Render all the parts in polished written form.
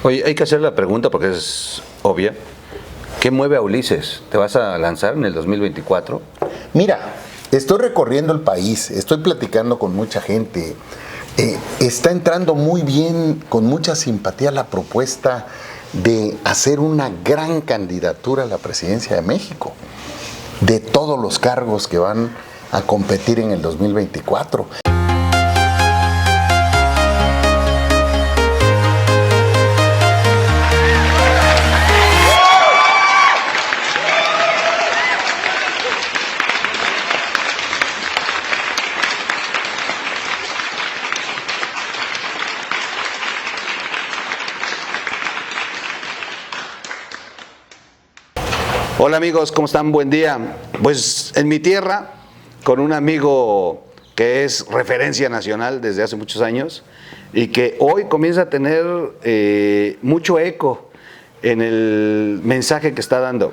Oye, hay que hacer la pregunta porque es obvia. ¿Qué mueve a Ulises? ¿Te vas a lanzar en el 2024? Mira, estoy recorriendo el país, estoy platicando con mucha gente. Está entrando muy bien, con mucha simpatía, la propuesta de hacer una gran candidatura a la presidencia de México, de todos los cargos que van a competir en el 2024. Hola amigos, ¿cómo están? Buen día. Pues en mi tierra, con un amigo que es referencia nacional desde hace muchos años y que hoy comienza a tener mucho eco en el mensaje que está dando.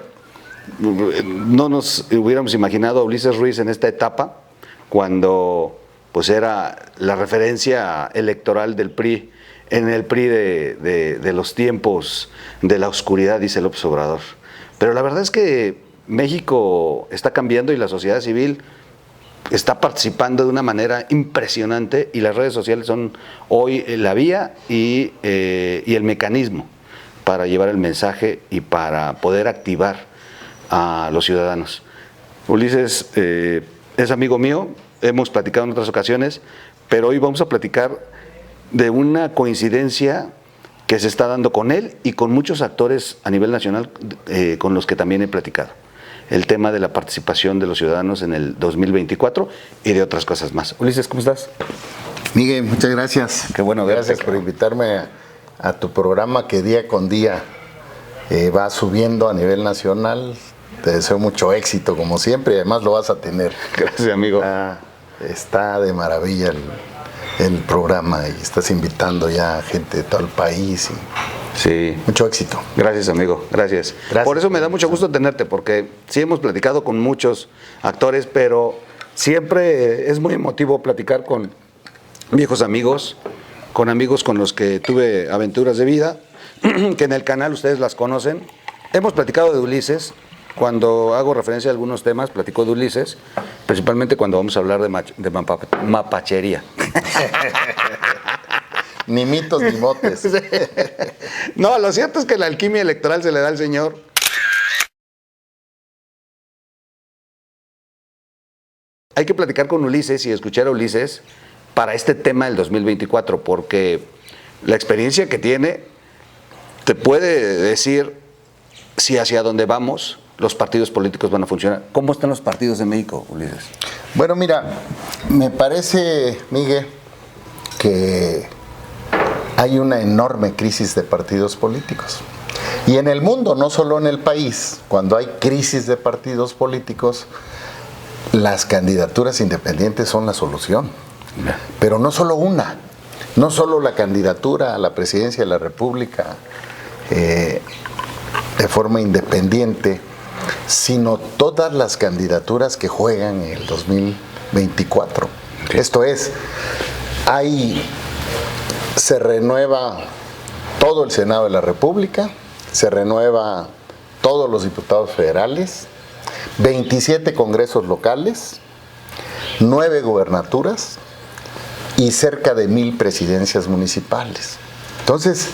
No nos hubiéramos imaginado a Ulises Ruiz en esta etapa, cuando pues era la referencia electoral del PRI, en el PRI de los tiempos de la oscuridad, dice López Obrador. Pero la verdad es que México está cambiando y la sociedad civil está participando de una manera impresionante y las redes sociales son hoy la vía y el mecanismo para llevar el mensaje y para poder activar a los ciudadanos. Ulises es amigo mío, hemos platicado en otras ocasiones, pero hoy vamos a platicar de una coincidencia que se está dando con él y con muchos actores a nivel nacional con los que también he platicado. El tema de la participación de los ciudadanos en el 2024 y de otras cosas más. Ulises, ¿cómo estás? Miguel, muchas gracias. Qué bueno verte. Gracias por invitarme a tu programa que día con día va subiendo a nivel nacional. Te deseo mucho éxito como siempre y además lo vas a tener. Gracias, amigo. Está de maravilla el programa y estás invitando ya a gente de todo el país. Sí. Mucho éxito. Gracias, amigo. Gracias. Por eso me da mucho gusto tenerte, porque sí hemos platicado con muchos actores, pero siempre es muy emotivo platicar con viejos amigos, con amigos con los que tuve aventuras de vida, que en el canal ustedes las conocen. Hemos platicado de Ulises. Cuando hago referencia a algunos temas, platico de Ulises, principalmente cuando vamos a hablar de mapachería. Ni mitos ni motes. Sí. No, lo cierto es que la alquimia electoral se le da al señor. Hay que platicar con Ulises y escuchar a Ulises para este tema del 2024, porque la experiencia que tiene te puede decir si hacia dónde vamos los partidos políticos van a funcionar. ¿Cómo están los partidos de México, Ulises? Bueno, mira, me parece, Miguel, que hay una enorme crisis de partidos políticos. Y en el mundo, no solo en el país, cuando hay crisis de partidos políticos, las candidaturas independientes son la solución. Pero no solo una, no solo la candidatura a la presidencia de la República de forma independiente, sino todas las candidaturas que juegan en el 2024. Sí. Esto es, se renueva todo el Senado de la República, se renueva todos los diputados federales, 27 congresos locales, 9 gubernaturas y cerca de 1000 presidencias municipales. Entonces,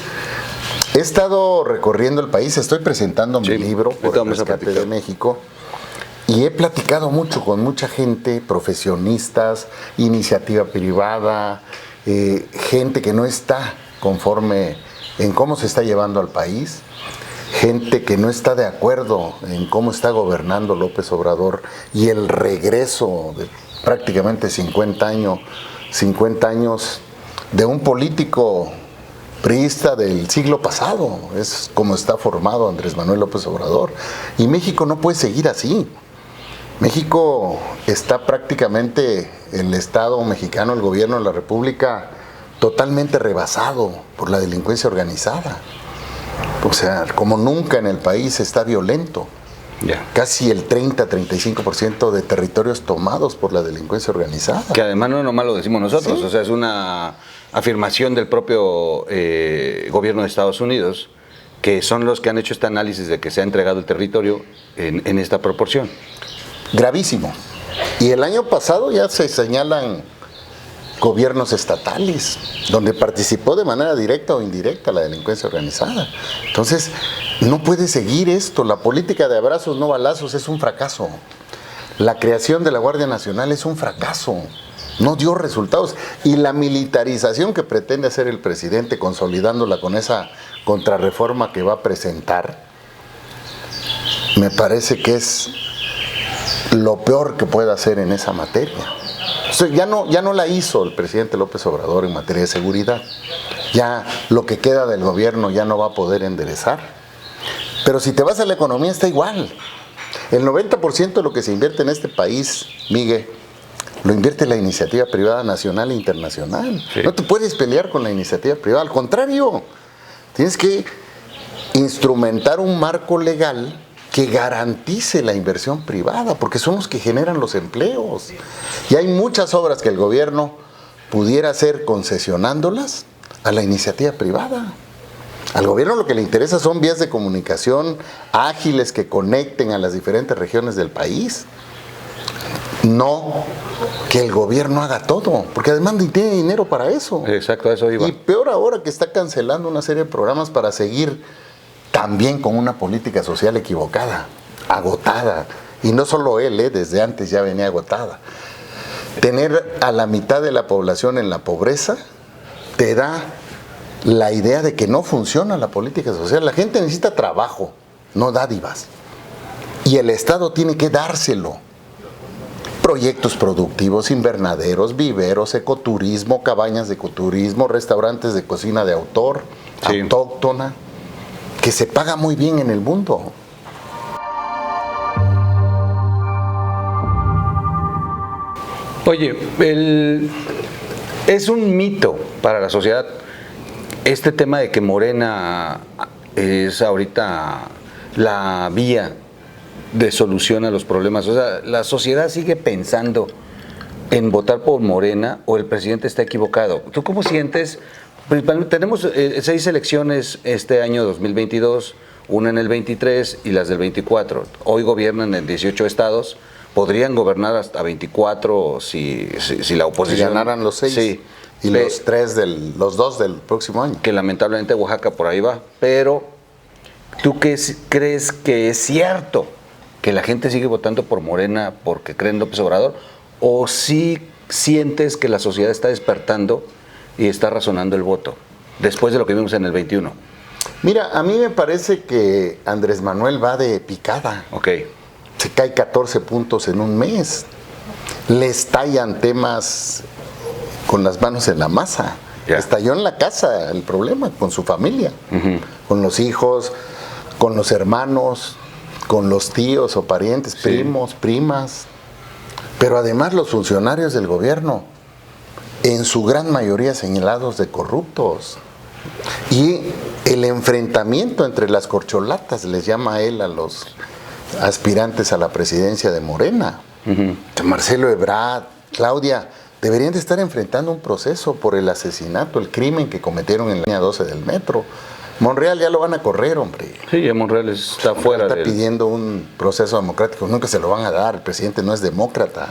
he estado recorriendo el país, estoy presentando mi libro por el Rescate de México y he platicado mucho con mucha gente, profesionistas, iniciativa privada, gente que no está conforme en cómo se está llevando al país, gente que no está de acuerdo en cómo está gobernando López Obrador y el regreso de prácticamente 50 años de un político priista del siglo pasado. Es como está formado Andrés Manuel López Obrador. Y México no puede seguir así. México está prácticamente, el Estado mexicano, el gobierno de la República, totalmente rebasado por la delincuencia organizada. O sea, como nunca en el país está violento. Casi el 30-35% de territorios tomados por la delincuencia organizada. Que además no nomás lo decimos nosotros, ¿sí? O sea, es una afirmación del propio gobierno de Estados Unidos, que son los que han hecho este análisis de que se ha entregado el territorio en esta proporción. Gravísimo. Y el año pasado ya se señalan gobiernos estatales, donde participó de manera directa o indirecta la delincuencia organizada. Entonces, no puede seguir esto. La política de abrazos, no balazos es un fracaso. La creación de la Guardia Nacional es un fracaso. No dio resultados. Y la militarización que pretende hacer el presidente, consolidándola con esa contrarreforma que va a presentar, me parece que es lo peor que puede hacer en esa materia. O sea, ya no la hizo el presidente López Obrador en materia de seguridad. Ya lo que queda del gobierno ya no va a poder enderezar. Pero si te vas a la economía está igual. El 90% de lo que se invierte en este país, Miguel, lo invierte la iniciativa privada nacional e internacional. Sí. No te puedes pelear con la iniciativa privada. Al contrario, tienes que instrumentar un marco legal que garantice la inversión privada, porque son los que generan los empleos. Y hay muchas obras que el gobierno pudiera hacer concesionándolas a la iniciativa privada. Al gobierno lo que le interesa son vías de comunicación ágiles que conecten a las diferentes regiones del país. No que el gobierno haga todo, porque además ni tiene dinero para eso. Exacto, a eso iba. Y peor ahora que está cancelando una serie de programas para seguir también con una política social equivocada, agotada. Y no solo él, desde antes ya venía agotada. Tener a la mitad de la población en la pobreza te da la idea de que no funciona la política social. La gente necesita trabajo, no dádivas. Y el Estado tiene que dárselo. Proyectos productivos, invernaderos, viveros, ecoturismo, cabañas de ecoturismo, restaurantes de cocina de autor, sí, autóctona, que se paga muy bien en el mundo. Oye, es un mito para la sociedad este tema de que Morena es ahorita la vía de solución a los problemas. O sea, la sociedad sigue pensando en votar por Morena o el presidente está equivocado. ¿Tú cómo sientes? Tenemos 6 elecciones este año 2022, una en el 23 y las del 24. Hoy gobiernan en 18 estados, podrían gobernar hasta 24 si la oposición... Si ganaran los 6 sí, y los 2 del próximo año. Que lamentablemente Oaxaca por ahí va. Pero, ¿tú crees que es cierto que la gente sigue votando por Morena porque creen en López Obrador? ¿O sí sientes que la sociedad está despertando y está razonando el voto, después de lo que vimos en el 21? Mira, a mí me parece que Andrés Manuel va de picada. Ok. Se cae 14 puntos en un mes. Le estallan temas con las manos en la masa. Yeah. Estalló en la casa el problema, con su familia, con los hijos, con los hermanos, con los tíos o parientes, sí, primos, primas. Pero además los funcionarios del gobierno, en su gran mayoría señalados de corruptos. Y el enfrentamiento entre las corcholatas, les llama él a los aspirantes a la presidencia de Morena. Marcelo Ebrard, Claudia, deberían de estar enfrentando un proceso por el asesinato, el crimen que cometieron en la línea 12 del metro. Monreal ya lo van a correr, hombre. Sí, ya Monreal está fuera. Está pidiendo un proceso democrático, nunca se lo van a dar, el presidente no es demócrata.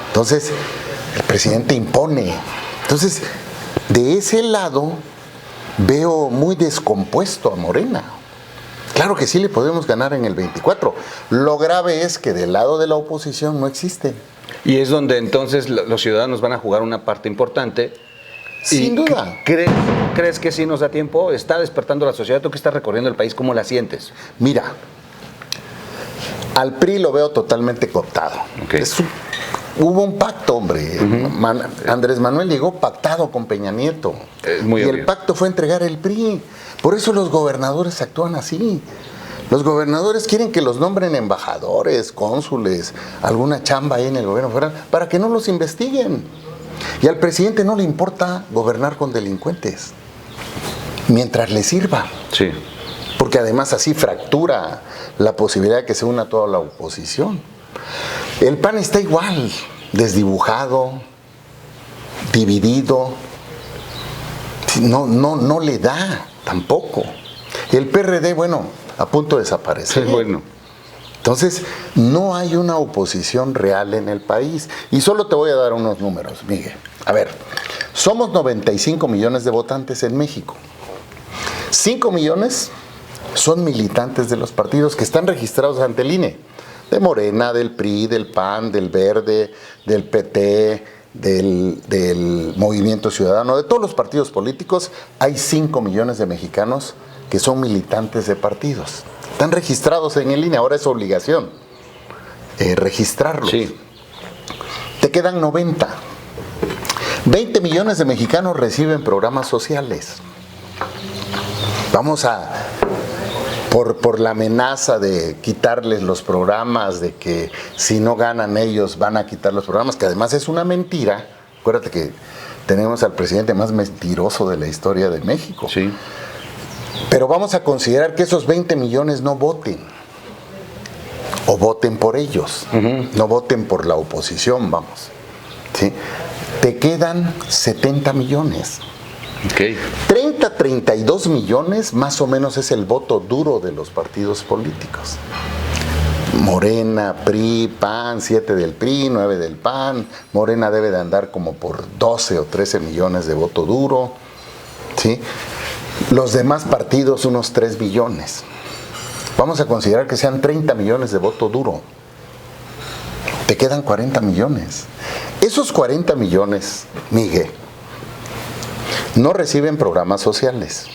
Entonces, el presidente impone. Entonces, de ese lado, veo muy descompuesto a Morena. Claro que sí le podemos ganar en el 24. Lo grave es que del lado de la oposición no existe. Y es donde entonces los ciudadanos van a jugar una parte importante. Sin duda. ¿Crees que sí nos da tiempo? ¿Está despertando la sociedad? ¿Tú que estás recorriendo el país, cómo la sientes? Mira, al PRI lo veo totalmente cooptado. Okay. Hubo un pacto, hombre. Andrés Manuel llegó pactado con Peña Nieto. Muy y obvio. El pacto fue entregar el PRI. Por eso los gobernadores actúan así. Los gobernadores quieren que los nombren embajadores, cónsules, alguna chamba ahí en el gobierno federal, para que no los investiguen. Y al presidente no le importa gobernar con delincuentes, mientras le sirva. Sí. Porque además así fractura la posibilidad de que se una toda la oposición. El PAN está igual, desdibujado, dividido. no le da tampoco. El PRD, bueno, a punto de desaparecer. Sí, bueno. Entonces, no hay una oposición real en el país. Y solo te voy a dar unos números, Miguel. A ver, somos 95 millones de votantes en México. 5 millones son militantes de los partidos que están registrados ante el INE. De Morena, del PRI, del PAN, del Verde, del PT, del Movimiento Ciudadano. De todos los partidos políticos, hay 5 millones de mexicanos que son militantes de partidos. Están registrados en el INE, ahora es obligación registrarlos. Sí. Te quedan 90. 20 millones de mexicanos reciben programas sociales. Vamos a, por la amenaza de quitarles los programas, de que si no ganan ellos van a quitar los programas, que además es una mentira. Acuérdate que tenemos al presidente más mentiroso de la historia de México. Sí. Pero vamos a considerar que esos 20 millones no voten, o voten por ellos, no voten por la oposición, vamos. ¿Sí? Te quedan 70 millones. Okay. 32 millones más o menos es el voto duro de los partidos políticos. Morena, PRI, PAN, 7 del PRI, 9 del PAN. Morena debe de andar como por 12 o 13 millones de voto duro. ¿Sí? Los demás partidos unos 3 millones. Vamos a considerar que sean 30 millones de voto duro. Te quedan 40 millones. Esos 40 millones, Miguel, no reciben programas sociales.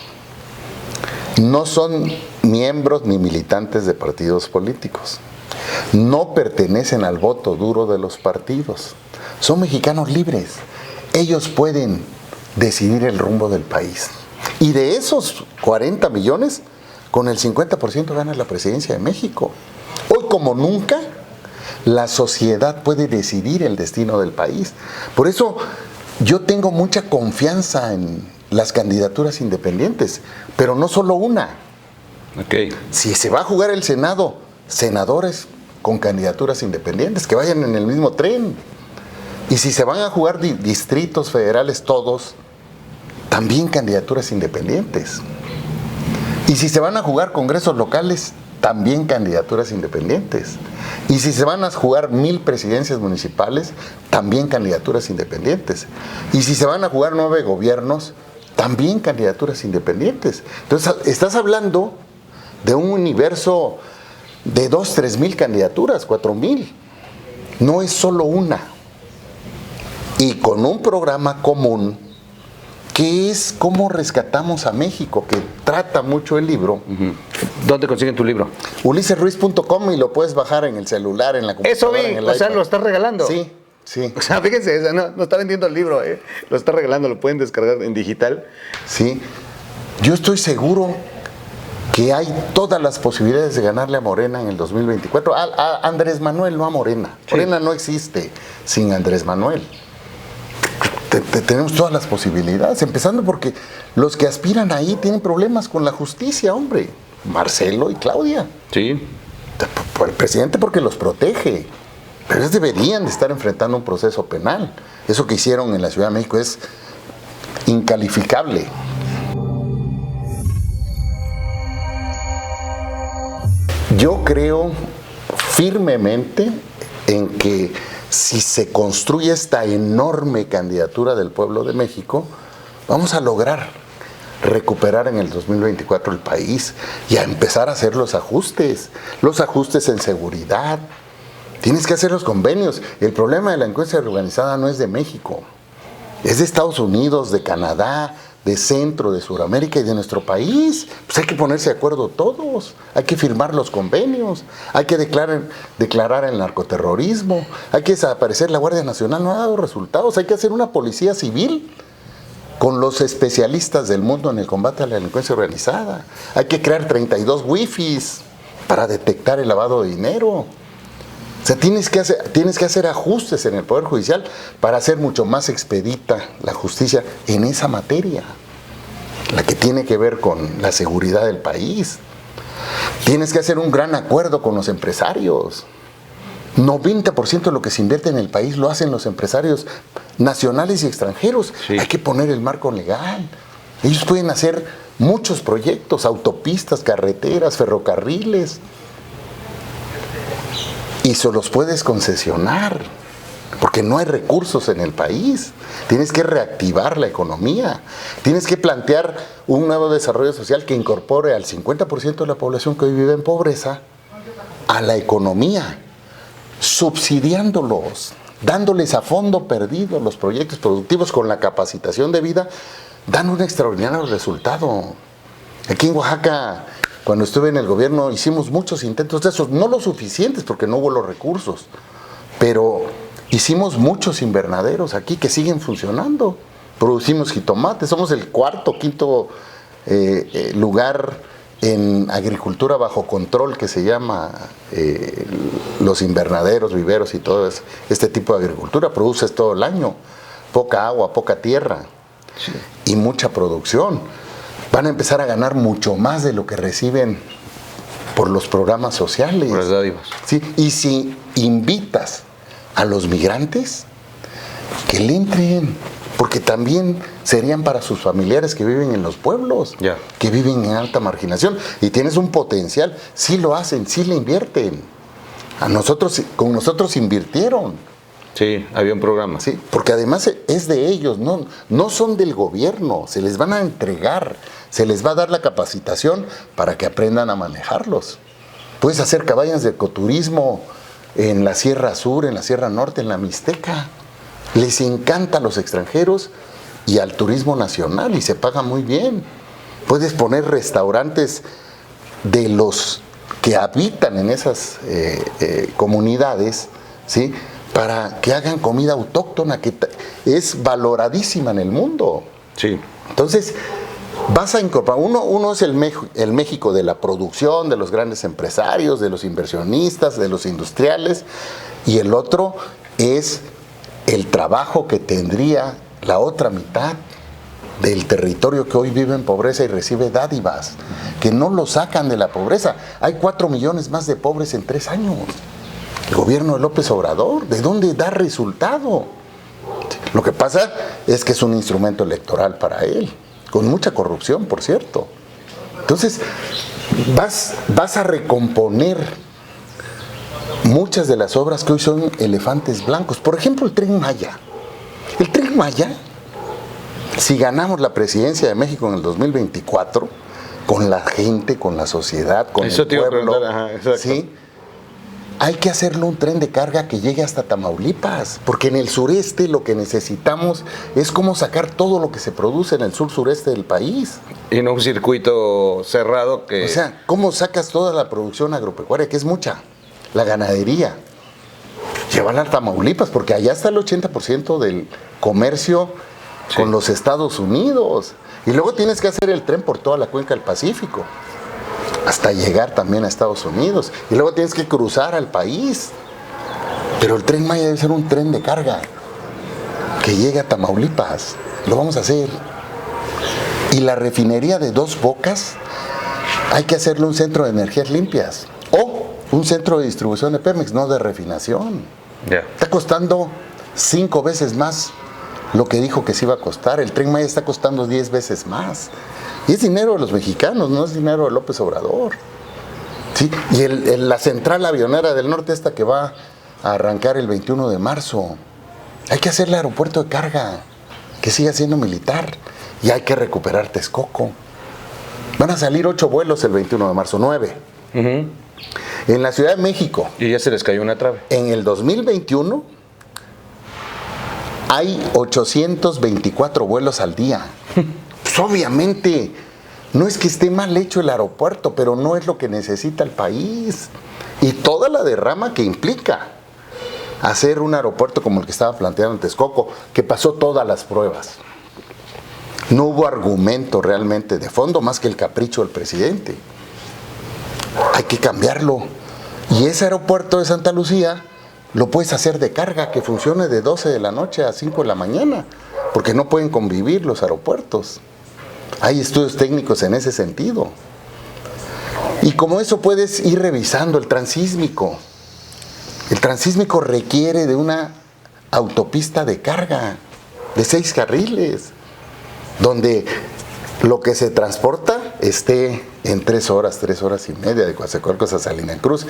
No son miembros ni militantes de partidos políticos. No pertenecen al voto duro de los partidos. Son mexicanos libres. Ellos pueden decidir el rumbo del país. Y de esos 40 millones, con el 50% gana la presidencia de México. Hoy como nunca, la sociedad puede decidir el destino del país. Por eso yo tengo mucha confianza en las candidaturas independientes, pero no solo una. Okay. Si se va a jugar el Senado, senadores con candidaturas independientes, que vayan en el mismo tren. Y si se van a jugar distritos federales todos, también candidaturas independientes. Y si se van a jugar congresos locales, también candidaturas independientes. Y si se van a jugar 1000 presidencias municipales, también candidaturas independientes. Y si se van a jugar 9 gobiernos, también candidaturas independientes. Entonces, estás hablando de un universo de 2,000, 3,000 candidaturas, 4,000. No es solo una. Y con un programa común, que es cómo rescatamos a México, que trata mucho el libro. ¿Dónde consiguen tu libro? ulisesruiz.com, y lo puedes bajar en el celular, en la computadora. Eso vi, en el o sea, iPad. lo estás regalando. Sí, sí. O sea, fíjense, o sea, no está vendiendo el libro, lo está regalando, lo pueden descargar en digital. Sí. Yo estoy seguro que hay todas las posibilidades de ganarle a Morena en el 2024. A Andrés Manuel, no a Morena. Sí. Morena no existe sin Andrés Manuel. Tenemos todas las posibilidades, empezando porque los que aspiran ahí tienen problemas con la justicia, hombre. Marcelo y Claudia. Sí. Por el presidente porque los protege. Pero ellos deberían de estar enfrentando un proceso penal. Eso que hicieron en la Ciudad de México es incalificable. Yo creo firmemente en que si se construye esta enorme candidatura del pueblo de México, vamos a lograr recuperar en el 2024 el país y a empezar a hacer los ajustes en seguridad. Tienes que hacer los convenios. El problema de la delincuencia organizada no es de México, es de Estados Unidos, de Canadá, de Centro, de Sudamérica y de nuestro país. Pues hay que ponerse de acuerdo todos, hay que firmar los convenios, hay que declarar el narcoterrorismo, hay que desaparecer la Guardia Nacional, no ha dado resultados, hay que hacer una policía civil con los especialistas del mundo en el combate a la delincuencia organizada, hay que crear 32 wifis para detectar el lavado de dinero. O sea, tienes que hacer ajustes en el Poder Judicial para hacer mucho más expedita la justicia en esa materia, la que tiene que ver con la seguridad del país. Tienes que hacer un gran acuerdo con los empresarios. 90% de lo que se invierte en el país lo hacen los empresarios nacionales y extranjeros. Sí. Hay que poner el marco legal. Ellos pueden hacer muchos proyectos, autopistas, carreteras, ferrocarriles, y se los puedes concesionar, porque no hay recursos en el país. Tienes que reactivar la economía, tienes que plantear un nuevo desarrollo social que incorpore al 50% de la población que hoy vive en pobreza a la economía, subsidiándolos, dándoles a fondo perdido los proyectos productivos con la capacitación debida, dan un extraordinario resultado. Aquí en Oaxaca, cuando estuve en el gobierno, hicimos muchos intentos de esos, no los suficientes porque no hubo los recursos, pero hicimos muchos invernaderos aquí que siguen funcionando. Producimos jitomates, somos el cuarto, quinto lugar en agricultura bajo control, que se llama los invernaderos, viveros y todo este tipo de agricultura. Produces todo el año, poca agua, poca tierra, sí, y mucha producción. Van a empezar a ganar mucho más de lo que reciben por los programas sociales. Por las dádivas. Sí, y si invitas a los migrantes, que le entren, porque también serían para sus familiares que viven en los pueblos, ya, que viven en alta marginación, y tienes un potencial, sí lo hacen, sí le invierten. Con nosotros invirtieron. Sí, había un programa. Sí, porque además es de ellos, no son del gobierno, se les van a entregar, se les va a dar la capacitación para que aprendan a manejarlos. Puedes hacer cabañas de ecoturismo en la Sierra Sur, en la Sierra Norte, en la Mixteca. Les encanta a los extranjeros y al turismo nacional y se paga muy bien. Puedes poner restaurantes de los que habitan en esas comunidades, ¿sí?, para que hagan comida autóctona, que es valoradísima en el mundo. Sí. Entonces, vas a incorporar, uno es el México de la producción, de los grandes empresarios, de los inversionistas, de los industriales, y el otro es el trabajo que tendría la otra mitad del territorio que hoy vive en pobreza y recibe dádivas, que no lo sacan de la pobreza. Hay 4 millones más de pobres en 3 años. El gobierno de López Obrador, ¿de dónde da resultado? Lo que pasa es que es un instrumento electoral para él, con mucha corrupción, por cierto. Entonces, vas a recomponer muchas de las obras que hoy son elefantes blancos. Por ejemplo, el Tren Maya. El Tren Maya, si ganamos la presidencia de México en el 2024, con la gente, con la sociedad, con eso el pueblo, ¿sí?, hay que hacerlo un tren de carga que llegue hasta Tamaulipas, porque en el sureste lo que necesitamos es cómo sacar todo lo que se produce en el sur-sureste del país. Y no un circuito cerrado que... O sea, ¿cómo sacas toda la producción agropecuaria, que es mucha? La ganadería. Llevarla a Tamaulipas, porque allá está el 80% del comercio, sí, con los Estados Unidos. Y luego tienes que hacer el tren por toda la cuenca del Pacífico, hasta llegar también a Estados Unidos. Y luego tienes que cruzar al país. Pero el Tren Maya debe ser un tren de carga que llegue a Tamaulipas. Lo vamos a hacer. Y la refinería de Dos Bocas hay que hacerle un centro de energías limpias o un centro de distribución de Pemex, no de refinación. Yeah. Está costando 5 veces más lo que dijo que se iba a costar. El Tren Maya está costando 10 veces más. Y es dinero de los mexicanos, no es dinero de López Obrador. ¿Sí? Y la central avionera del norte, esta que va a arrancar el 21 de marzo, hay que hacerle aeropuerto de carga, que siga siendo militar. Y hay que recuperar Texcoco. Van a salir 8 vuelos el 21 de marzo, 9. Uh-huh. En la Ciudad de México. Y ya se les cayó una trave. En el 2021 hay 824 vuelos al día. Pues obviamente, no es que esté mal hecho el aeropuerto, pero no es lo que necesita el país. Y toda la derrama que implica hacer un aeropuerto como el que estaba planteando en Texcoco, que pasó todas las pruebas. No hubo argumento realmente de fondo, más que el capricho del presidente. Hay que cambiarlo. Y ese aeropuerto de Santa Lucía lo puedes hacer de carga, que funcione de 12 de la noche a 5 de la mañana, porque no pueden convivir los aeropuertos. Hay estudios técnicos en ese sentido. Y como eso puedes ir revisando el transísmico. El transísmico requiere de una autopista de carga de 6 carriles, donde lo que se transporta esté en 3 horas y media de Coatzacoalcos a Salina Cruz.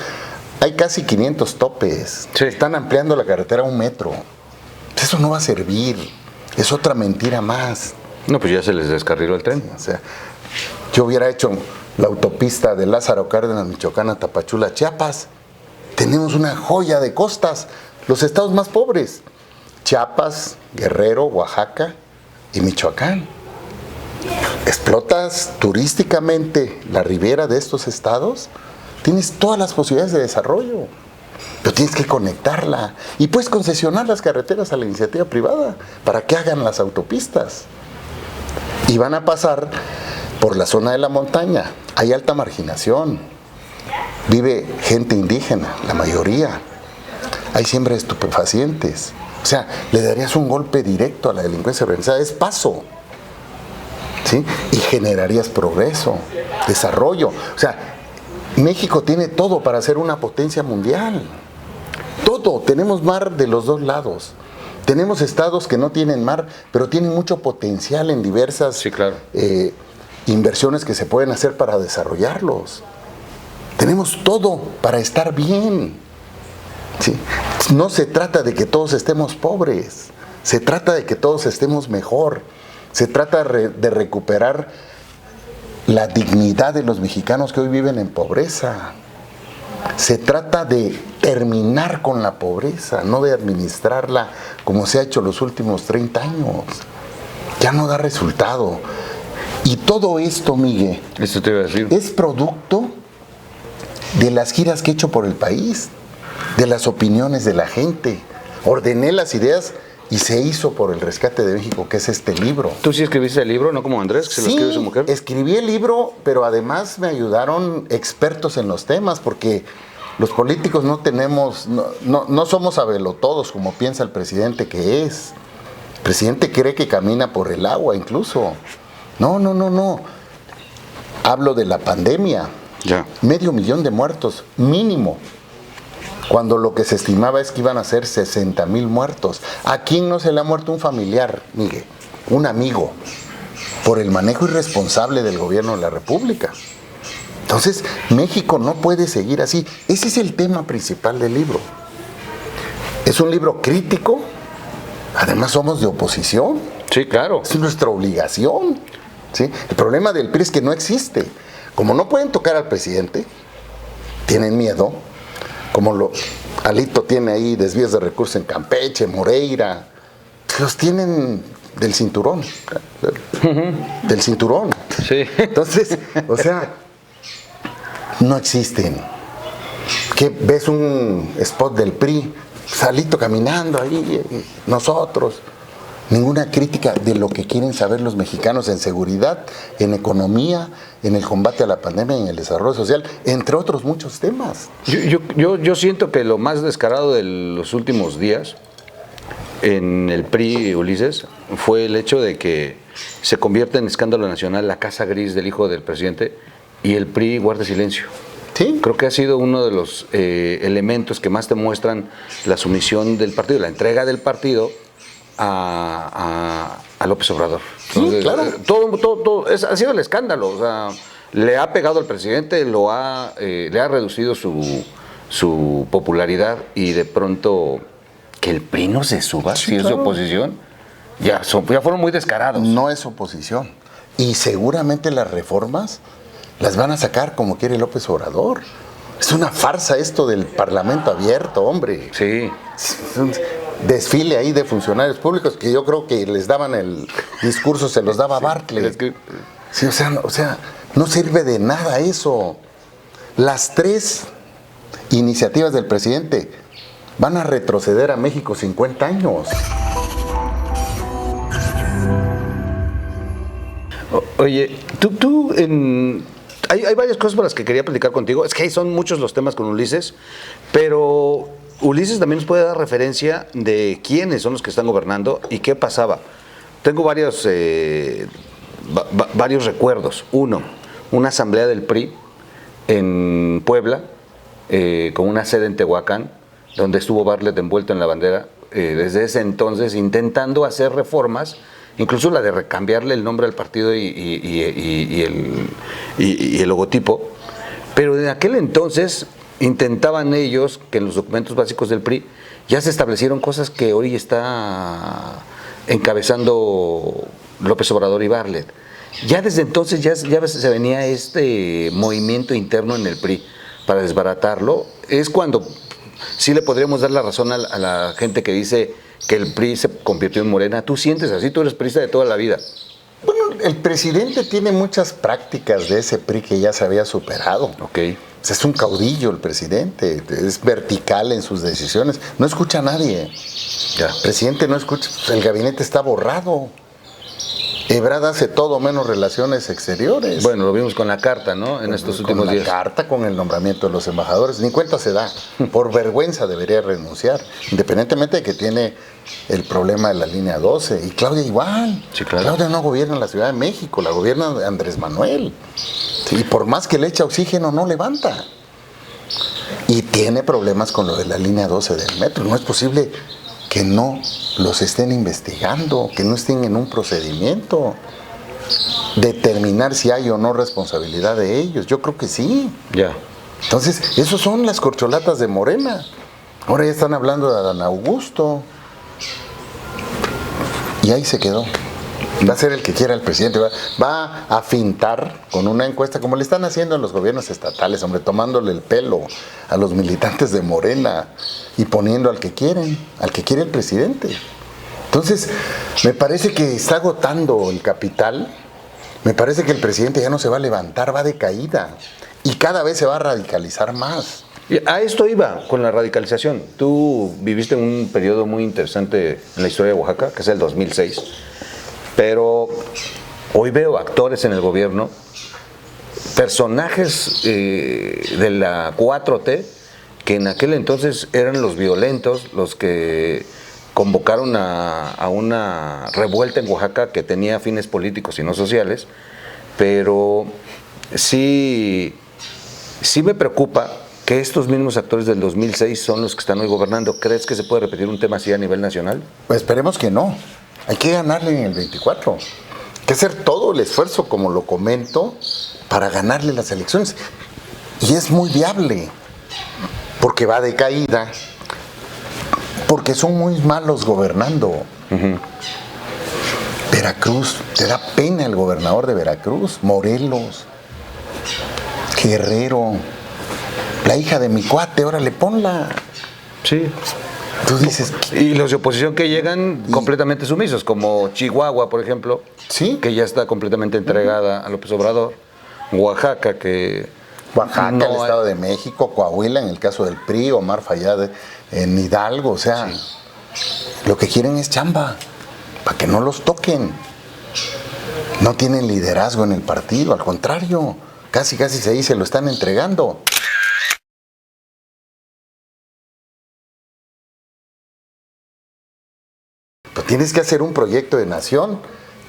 Hay casi 500 topes. Sí. Están ampliando la carretera a 1 metro. Eso no va a servir. Es otra mentira más. No, pues ya se les descarriló el tren. O sea, yo hubiera hecho la autopista de Lázaro Cárdenas, Michoacán a Tapachula, Chiapas. Tenemos una joya de costas. Los estados más pobres: Chiapas, Guerrero, Oaxaca y Michoacán. Explotas turísticamente la ribera de estos estados, tienes todas las posibilidades de desarrollo, pero tienes que conectarla y puedes concesionar las carreteras a la iniciativa privada para que hagan las autopistas. Y van a pasar por la zona de la montaña. Hay alta marginación, vive gente indígena, la mayoría. Hay siembra de estupefacientes. O sea, le darías un golpe directo a la delincuencia organizada. Es paso. ¿Sí? Y generarías progreso, desarrollo. O sea, México tiene todo para ser una potencia mundial. Todo. Tenemos mar de los dos lados. Tenemos estados que no tienen mar, pero tienen mucho potencial en diversas Sí, claro. inversiones que se pueden hacer para desarrollarlos. Tenemos todo para estar bien. ¿Sí? No se trata de que todos estemos pobres, se trata de que todos estemos mejor. Se trata de recuperar la dignidad de los mexicanos que hoy viven en pobreza. Se trata de terminar con la pobreza, no de administrarla como se ha hecho los últimos 30 años. Ya no da resultado. Y todo esto, Miguel, Esto te iba a decir. es producto de las giras que he hecho por el país, de las opiniones de la gente. Ordené las ideas y se hizo por el Rescate de México, que es este libro. ¿Tú sí escribiste el libro, no como Andrés, que se lo escribe su mujer? Escribí el libro, pero además me ayudaron expertos en los temas, porque los políticos no somos sabelotodos como piensa el presidente que es. El presidente cree que camina por el agua incluso. No. Hablo de la pandemia. Ya. 500,000 de muertos, mínimo. Cuando lo que se estimaba es que iban a ser 60,000 muertos. ¿A quién no se le ha muerto un familiar, Miguel? Un amigo, por el manejo irresponsable del gobierno de la República. Entonces, México no puede seguir así. Ese es el tema principal del libro. Es un libro crítico, además somos de oposición. Sí, claro. Es nuestra obligación. ¿Sí? El problema del PRI es que no existe. Como no pueden tocar al presidente, tienen miedo. Como Alito tiene ahí desvíos de recursos en Campeche, Moreira, los tienen del cinturón. Del cinturón. Sí. Entonces, o sea, no existen. ¿Qué? ¿Ves un spot del PRI? Alito caminando ahí, nosotros. Ninguna crítica de lo que quieren saber los mexicanos en seguridad, en economía, en el combate a la pandemia, en el desarrollo social, entre otros muchos temas. Yo siento que lo más descarado de los últimos días en el PRI, Ulises, fue el hecho de que se convierte en escándalo nacional la casa gris del hijo del presidente y el PRI guarda silencio. ¿Sí? Creo que ha sido uno de los elementos que más te muestran la sumisión del partido, la entrega del partido a López Obrador. Sí, claro. Ha sido el escándalo. O sea, le ha pegado al presidente, le ha reducido su popularidad y de pronto que el PRI no se suba, Sí, si es de claro. oposición, ya fueron muy descarados. No es oposición. Y seguramente las reformas las van a sacar como quiere López Obrador. Es una farsa esto del Parlamento abierto, hombre. Sí. Es un desfile ahí de funcionarios públicos que yo creo que les daban el discurso, se los daba Bartlett. Es que- Sí, o sea, no sirve de nada eso. Las 3 iniciativas del presidente van a retroceder a México 50 años. Oye, hay varias cosas por las que quería platicar contigo. Es que son muchos los temas con Ulises, pero Ulises también nos puede dar referencia de quiénes son los que están gobernando y qué pasaba. Tengo varios recuerdos. Uno, una asamblea del PRI en Puebla, con una sede en Tehuacán, donde estuvo Bartlett envuelto en la bandera, desde ese entonces intentando hacer reformas incluso la de recambiarle el nombre al partido y el logotipo. Pero en aquel entonces intentaban ellos, que en los documentos básicos del PRI ya se establecieron cosas que hoy está encabezando López Obrador y Bartlett. Ya desde entonces ya se venía este movimiento interno en el PRI para desbaratarlo. Es cuando sí le podríamos dar la razón a la gente que dice que el PRI se convirtió en Morena. ¿Tú sientes así? Tú eres priista de toda la vida. Bueno, el presidente tiene muchas prácticas de ese PRI que ya se había superado. Ok. Es un caudillo el presidente, es vertical en sus decisiones, no escucha a nadie. Ya. El presidente no escucha, el gabinete está borrado. Ebrard hace todo menos relaciones exteriores. Bueno, lo vimos con la carta, ¿no? En estos últimos días. Con la carta, con el nombramiento de los embajadores, ni cuenta se da. Por vergüenza debería renunciar, independientemente de que tiene el problema de la línea 12. Y Claudia igual. Sí, claro. Claudia no gobierna en la Ciudad de México, la gobierna Andrés Manuel. Y por más que le echa oxígeno, no levanta. Y tiene problemas con lo de la línea 12 del metro. No es posible que no los estén investigando, que no estén en un procedimiento, determinar si hay o no responsabilidad de ellos. Yo creo que sí. Ya. Entonces, esos son las corcholatas de Morena. Ahora ya están hablando de Adán Augusto. Y ahí se quedó. Va a ser el que quiera el presidente. Va a fintar con una encuesta, como le están haciendo en los gobiernos estatales, hombre, tomándole el pelo a los militantes de Morena y poniendo al que quieren, al que quiere el presidente. Entonces, me parece que está agotando el capital. Me parece que el presidente ya no se va a levantar, va de caída. Y cada vez se va a radicalizar más. Y a esto iba con la radicalización. Tú viviste un periodo muy interesante en la historia de Oaxaca, que es el 2006. Pero hoy veo actores en el gobierno, personajes de la 4T, que en aquel entonces eran los violentos, los que convocaron a una revuelta en Oaxaca que tenía fines políticos y no sociales, pero sí me preocupa que estos mismos actores del 2006 son los que están hoy gobernando. ¿Crees que se puede repetir un tema así a nivel nacional? Pues esperemos que no. Hay que ganarle en el 24. Hay que hacer todo el esfuerzo, como lo comento, para ganarle las elecciones. Y es muy viable, porque va de caída, porque son muy malos gobernando. Veracruz, te da pena el gobernador de Veracruz, Morelos, Guerrero, la hija de mi cuate, órale, ponla. Sí. Tú dices... Y los de oposición que llegan completamente sumisos, como Chihuahua, por ejemplo, ¿sí? Que ya está completamente entregada a López Obrador. Oaxaca, Oaxaca, no el Estado de México, Coahuila, en el caso del PRI, Omar Fayad en Hidalgo, o sea, sí. Lo que quieren es chamba, para que no los toquen. No tienen liderazgo en el partido, al contrario, casi se lo están entregando. Pues tienes que hacer un proyecto de nación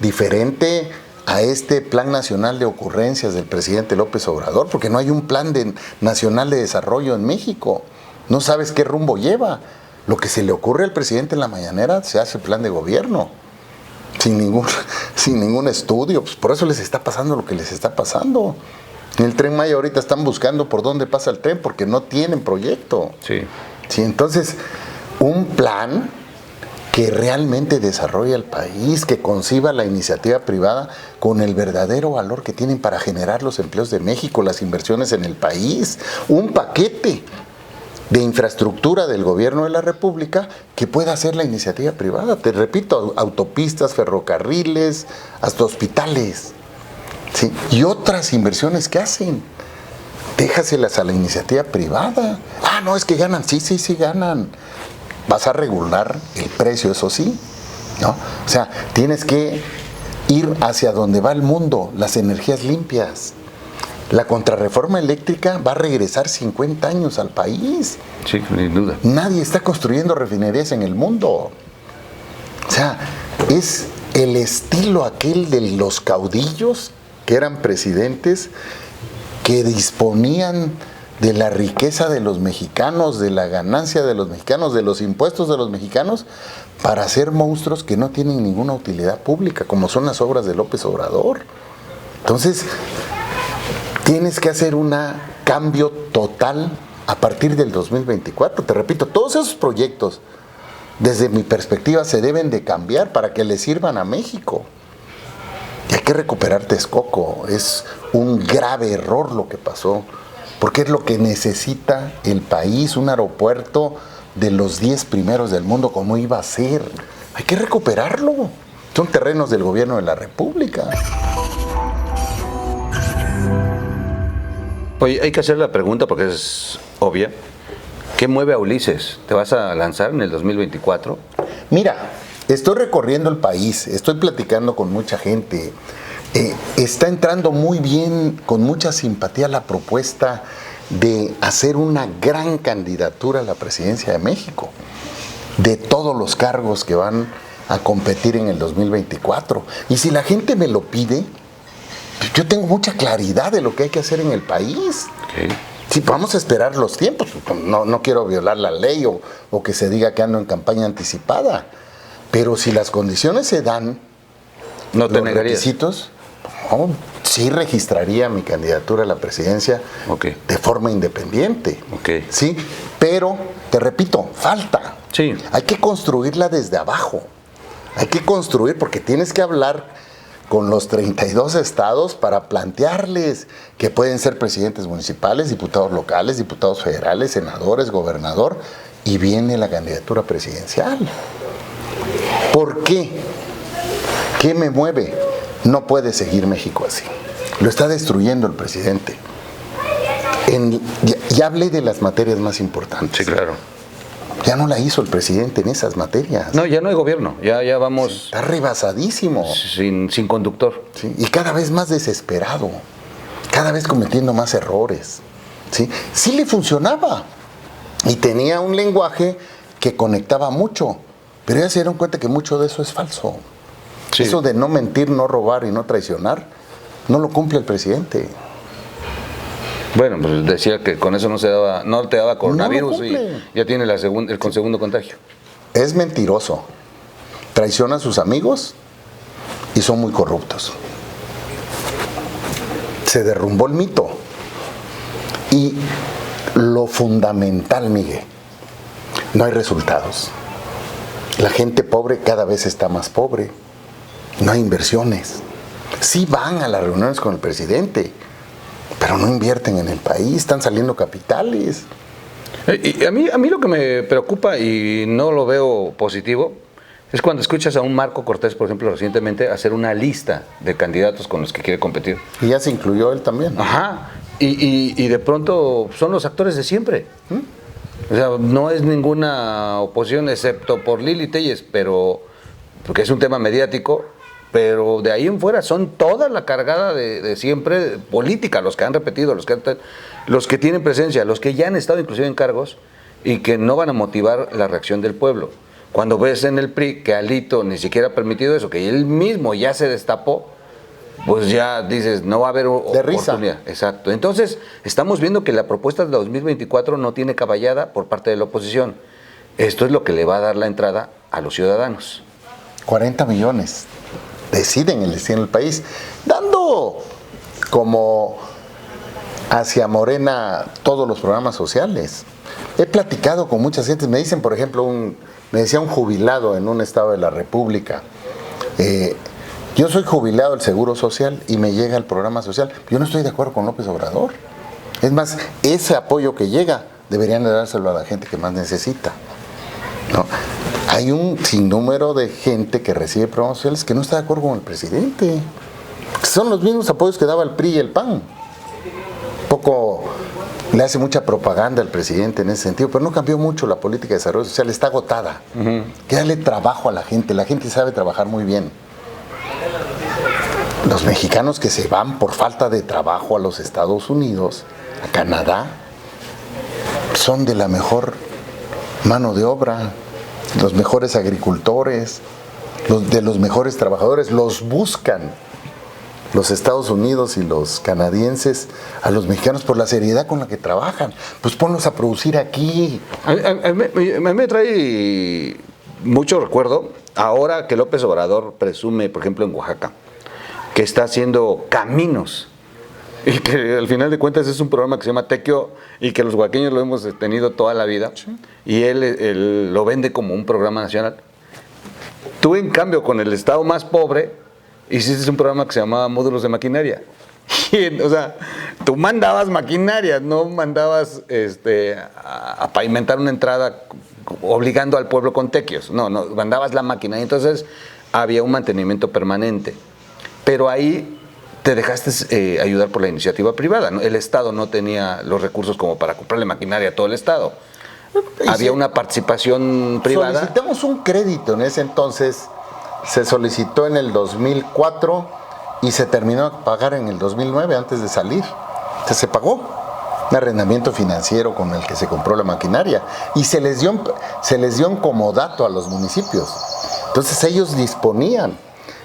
diferente a este plan nacional de ocurrencias del presidente López Obrador, porque no hay un plan nacional de desarrollo en México. No sabes qué rumbo lleva. Lo que se le ocurre al presidente en la mañanera se hace plan de gobierno, sin ningún estudio. Pues por eso les está pasando lo que les está pasando. En el Tren Maya ahorita están buscando por dónde pasa el tren porque no tienen proyecto. Sí. Sí, entonces, un plan que realmente desarrolle el país, que conciba la iniciativa privada con el verdadero valor que tienen para generar los empleos de México, las inversiones en el país, un paquete de infraestructura del gobierno de la República que pueda hacer la iniciativa privada. Te repito, autopistas, ferrocarriles, hasta hospitales, ¿sí? Y otras inversiones que hacen. Déjaselas a la iniciativa privada. Ah, no, es que ganan. Sí, ganan. Vas a regular el precio, eso sí, ¿no? O sea, tienes que ir hacia donde va el mundo, las energías limpias. La contrarreforma eléctrica va a regresar 50 años al país. Sí, sin duda. Nadie está construyendo refinerías en el mundo. O sea, es el estilo aquel de los caudillos que eran presidentes, que disponían de la riqueza de los mexicanos, de la ganancia de los mexicanos, de los impuestos de los mexicanos, para hacer monstruos que no tienen ninguna utilidad pública, como son las obras de López Obrador. Entonces, tienes que hacer un cambio total a partir del 2024. Te repito, todos esos proyectos, desde mi perspectiva, se deben de cambiar para que le sirvan a México. Y hay que recuperar Texcoco. Es un grave error lo que pasó, porque es lo que necesita el país, un aeropuerto de los 10 primeros del mundo, como iba a ser. Hay que recuperarlo. Son terrenos del gobierno de la República. Oye, hay que hacer la pregunta porque es obvia. ¿Qué mueve a Ulises? ¿Te vas a lanzar en el 2024? Mira, estoy recorriendo el país, estoy platicando con mucha gente. Está entrando muy bien, con mucha simpatía, la propuesta de hacer una gran candidatura a la presidencia de México, de todos los cargos que van a competir en el 2024. Y si la gente me lo pide, yo tengo mucha claridad de lo que hay que hacer en el país. Okay. Sí, vamos a esperar los tiempos. No quiero violar la ley o que se diga que ando en campaña anticipada. Pero si las condiciones se dan, ¿no te los negarías? Requisitos, sí registraría mi candidatura a la presidencia de forma independiente. Sí, pero, te repito, falta. Sí. Hay que construirla desde abajo. Hay que construir porque tienes que hablar con los 32 estados para plantearles que pueden ser presidentes municipales, diputados locales, diputados federales, senadores, gobernador, y viene la candidatura presidencial. ¿Por qué? ¿Qué me mueve? No puede seguir México así. Lo está destruyendo el presidente. Ya hablé de las materias más importantes. Sí, claro. Ya no la hizo el presidente en esas materias. No, ya no hay gobierno, ya vamos... Sí, está rebasadísimo. Sin conductor. Sí, y cada vez más desesperado, cada vez cometiendo más errores. Sí le funcionaba y tenía un lenguaje que conectaba mucho, pero ya se dieron cuenta que mucho de eso es falso. Sí. Eso de no mentir, no robar y no traicionar, no lo cumple el presidente. Bueno, pues decía que con eso no te daba coronavirus y ya tiene el segundo contagio. Es mentiroso, traiciona a sus amigos y son muy corruptos. Se derrumbó el mito. Y lo fundamental, Miguel, no hay resultados. La gente pobre cada vez está más pobre. No hay inversiones. Sí van a las reuniones con el presidente, pero no invierten en el país, están saliendo capitales. Y a mí lo que me preocupa y no lo veo positivo es cuando escuchas a un Marco Cortés, por ejemplo, recientemente hacer una lista de candidatos con los que quiere competir. Y ya se incluyó él también. Ajá. Y de pronto son los actores de siempre. O sea, no es ninguna oposición excepto por Lili Téllez, porque es un tema mediático. Pero de ahí en fuera son toda la cargada de siempre política, los que han repetido, los que tienen presencia, los que ya han estado inclusive en cargos y que no van a motivar la reacción del pueblo. Cuando ves en el PRI que Alito ni siquiera ha permitido eso, que él mismo ya se destapó, pues ya dices, no va a haber oportunidad. Exacto. Entonces, estamos viendo que la propuesta de 2024 no tiene caballada por parte de la oposición. Esto es lo que le va a dar la entrada a los ciudadanos. 40 millones. Deciden el destino del país, dando como hacia Morena todos los programas sociales. He platicado con muchas gentes, me dicen, por ejemplo, me decía un jubilado en un estado de la República, yo soy jubilado del Seguro Social y me llega el programa social. Yo no estoy de acuerdo con López Obrador. Es más, ese apoyo que llega deberían de dárselo a la gente que más necesita. ¿No? Hay un sinnúmero de gente que recibe programas sociales que no está de acuerdo con el presidente. Son los mismos apoyos que daba el PRI y el PAN. Poco le hace mucha propaganda al presidente en ese sentido, pero no cambió mucho la política de desarrollo social, está agotada. Que darle trabajo a la gente sabe trabajar muy bien. Los mexicanos que se van por falta de trabajo a los Estados Unidos, a Canadá, son de la mejor mano de obra, los mejores agricultores, de los mejores trabajadores, los buscan los Estados Unidos y los canadienses a los mexicanos por la seriedad con la que trabajan. Pues ponlos a producir aquí. A mí me trae mucho recuerdo, ahora que López Obrador presume, por ejemplo, en Oaxaca, que está haciendo caminos, y que al final de cuentas es un programa que se llama Tequio, y que los oaxaqueños lo hemos tenido toda la vida, sí. Y él lo vende como un programa nacional. Tú, en cambio, con el estado más pobre, hiciste un programa que se llamaba Módulos de Maquinaria. Y, o sea, tú mandabas maquinaria, no mandabas a pavimentar una entrada obligando al pueblo con tequios. No, mandabas la maquinaria. Entonces había un mantenimiento permanente. Pero ahí te dejaste ayudar por la iniciativa privada, ¿no? El Estado no tenía los recursos como para comprarle maquinaria a todo el Estado. Había una participación privada. Solicitamos un crédito en ese entonces. Se solicitó en el 2004 y se terminó de pagar en el 2009 antes de salir. Entonces se pagó un arrendamiento financiero con el que se compró la maquinaria y se les dio en comodato a los municipios. Entonces ellos disponían,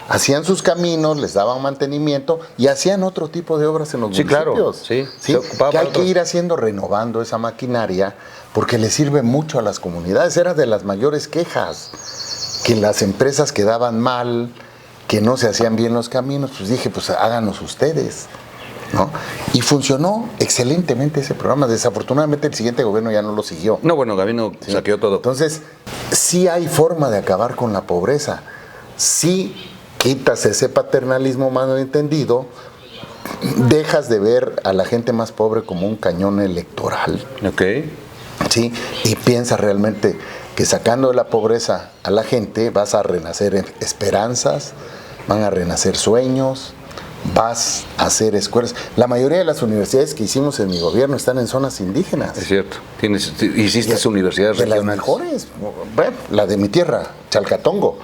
hacían sus caminos, les daban mantenimiento y hacían otro tipo de obras en los municipios. Claro, sí. ¿Sí? Que hay que ir haciendo, renovando esa maquinaria porque le sirve mucho a las comunidades. Era de las mayores quejas, que las empresas quedaban mal, que no se hacían bien los caminos. Pues dije, pues háganos ustedes, ¿no? Y funcionó excelentemente ese programa. Desafortunadamente el siguiente gobierno ya no lo siguió. No, bueno, Gabino saqueó todo. Entonces, sí hay forma de acabar con la pobreza. Sí quitas ese paternalismo malentendido, dejas de ver a la gente más pobre como un cañón electoral. Ok. Sí, y piensa realmente que sacando de la pobreza a la gente vas a renacer esperanzas, van a renacer sueños, vas a hacer escuelas. La mayoría de las universidades que hicimos en mi gobierno están en zonas indígenas. Es cierto. Hiciste universidades regionales. De las mejores. Bueno, la de mi tierra, Chalcatongo.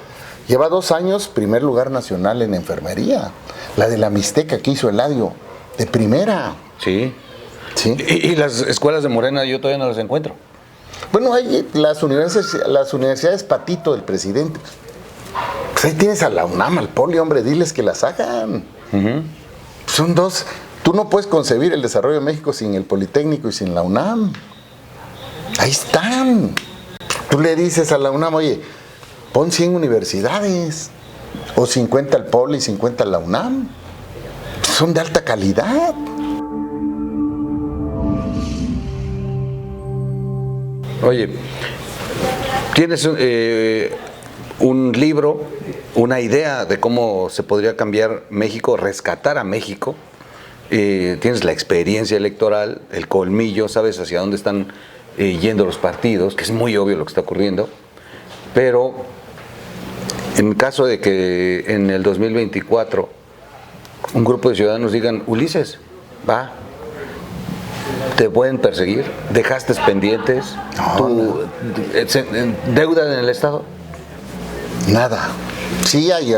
Lleva 2 años primer lugar nacional en enfermería. La de la Mixteca que hizo Eladio, de primera. Sí. ¿Sí? Y las escuelas de Morena yo todavía no las encuentro. Bueno, hay las universidades patito del presidente. Pues ahí tienes a la UNAM, al Poli, hombre, diles que las hagan. Uh-huh. Son 2. Tú no puedes concebir el desarrollo de México sin el Politécnico y sin la UNAM. Ahí están. Tú le dices a la UNAM, oye, pon 100 universidades, o 50 al Poli y 50 a la UNAM. Son de alta calidad. Oye, tienes un libro, una idea de cómo se podría cambiar México, rescatar a México. Tienes la experiencia electoral, el colmillo, sabes hacia dónde están yendo los partidos, que es muy obvio lo que está ocurriendo. Pero en caso de que en el 2024 un grupo de ciudadanos digan, Ulises, va, te pueden perseguir, dejaste pendientes, deuda en el Estado. Nada. Sí hay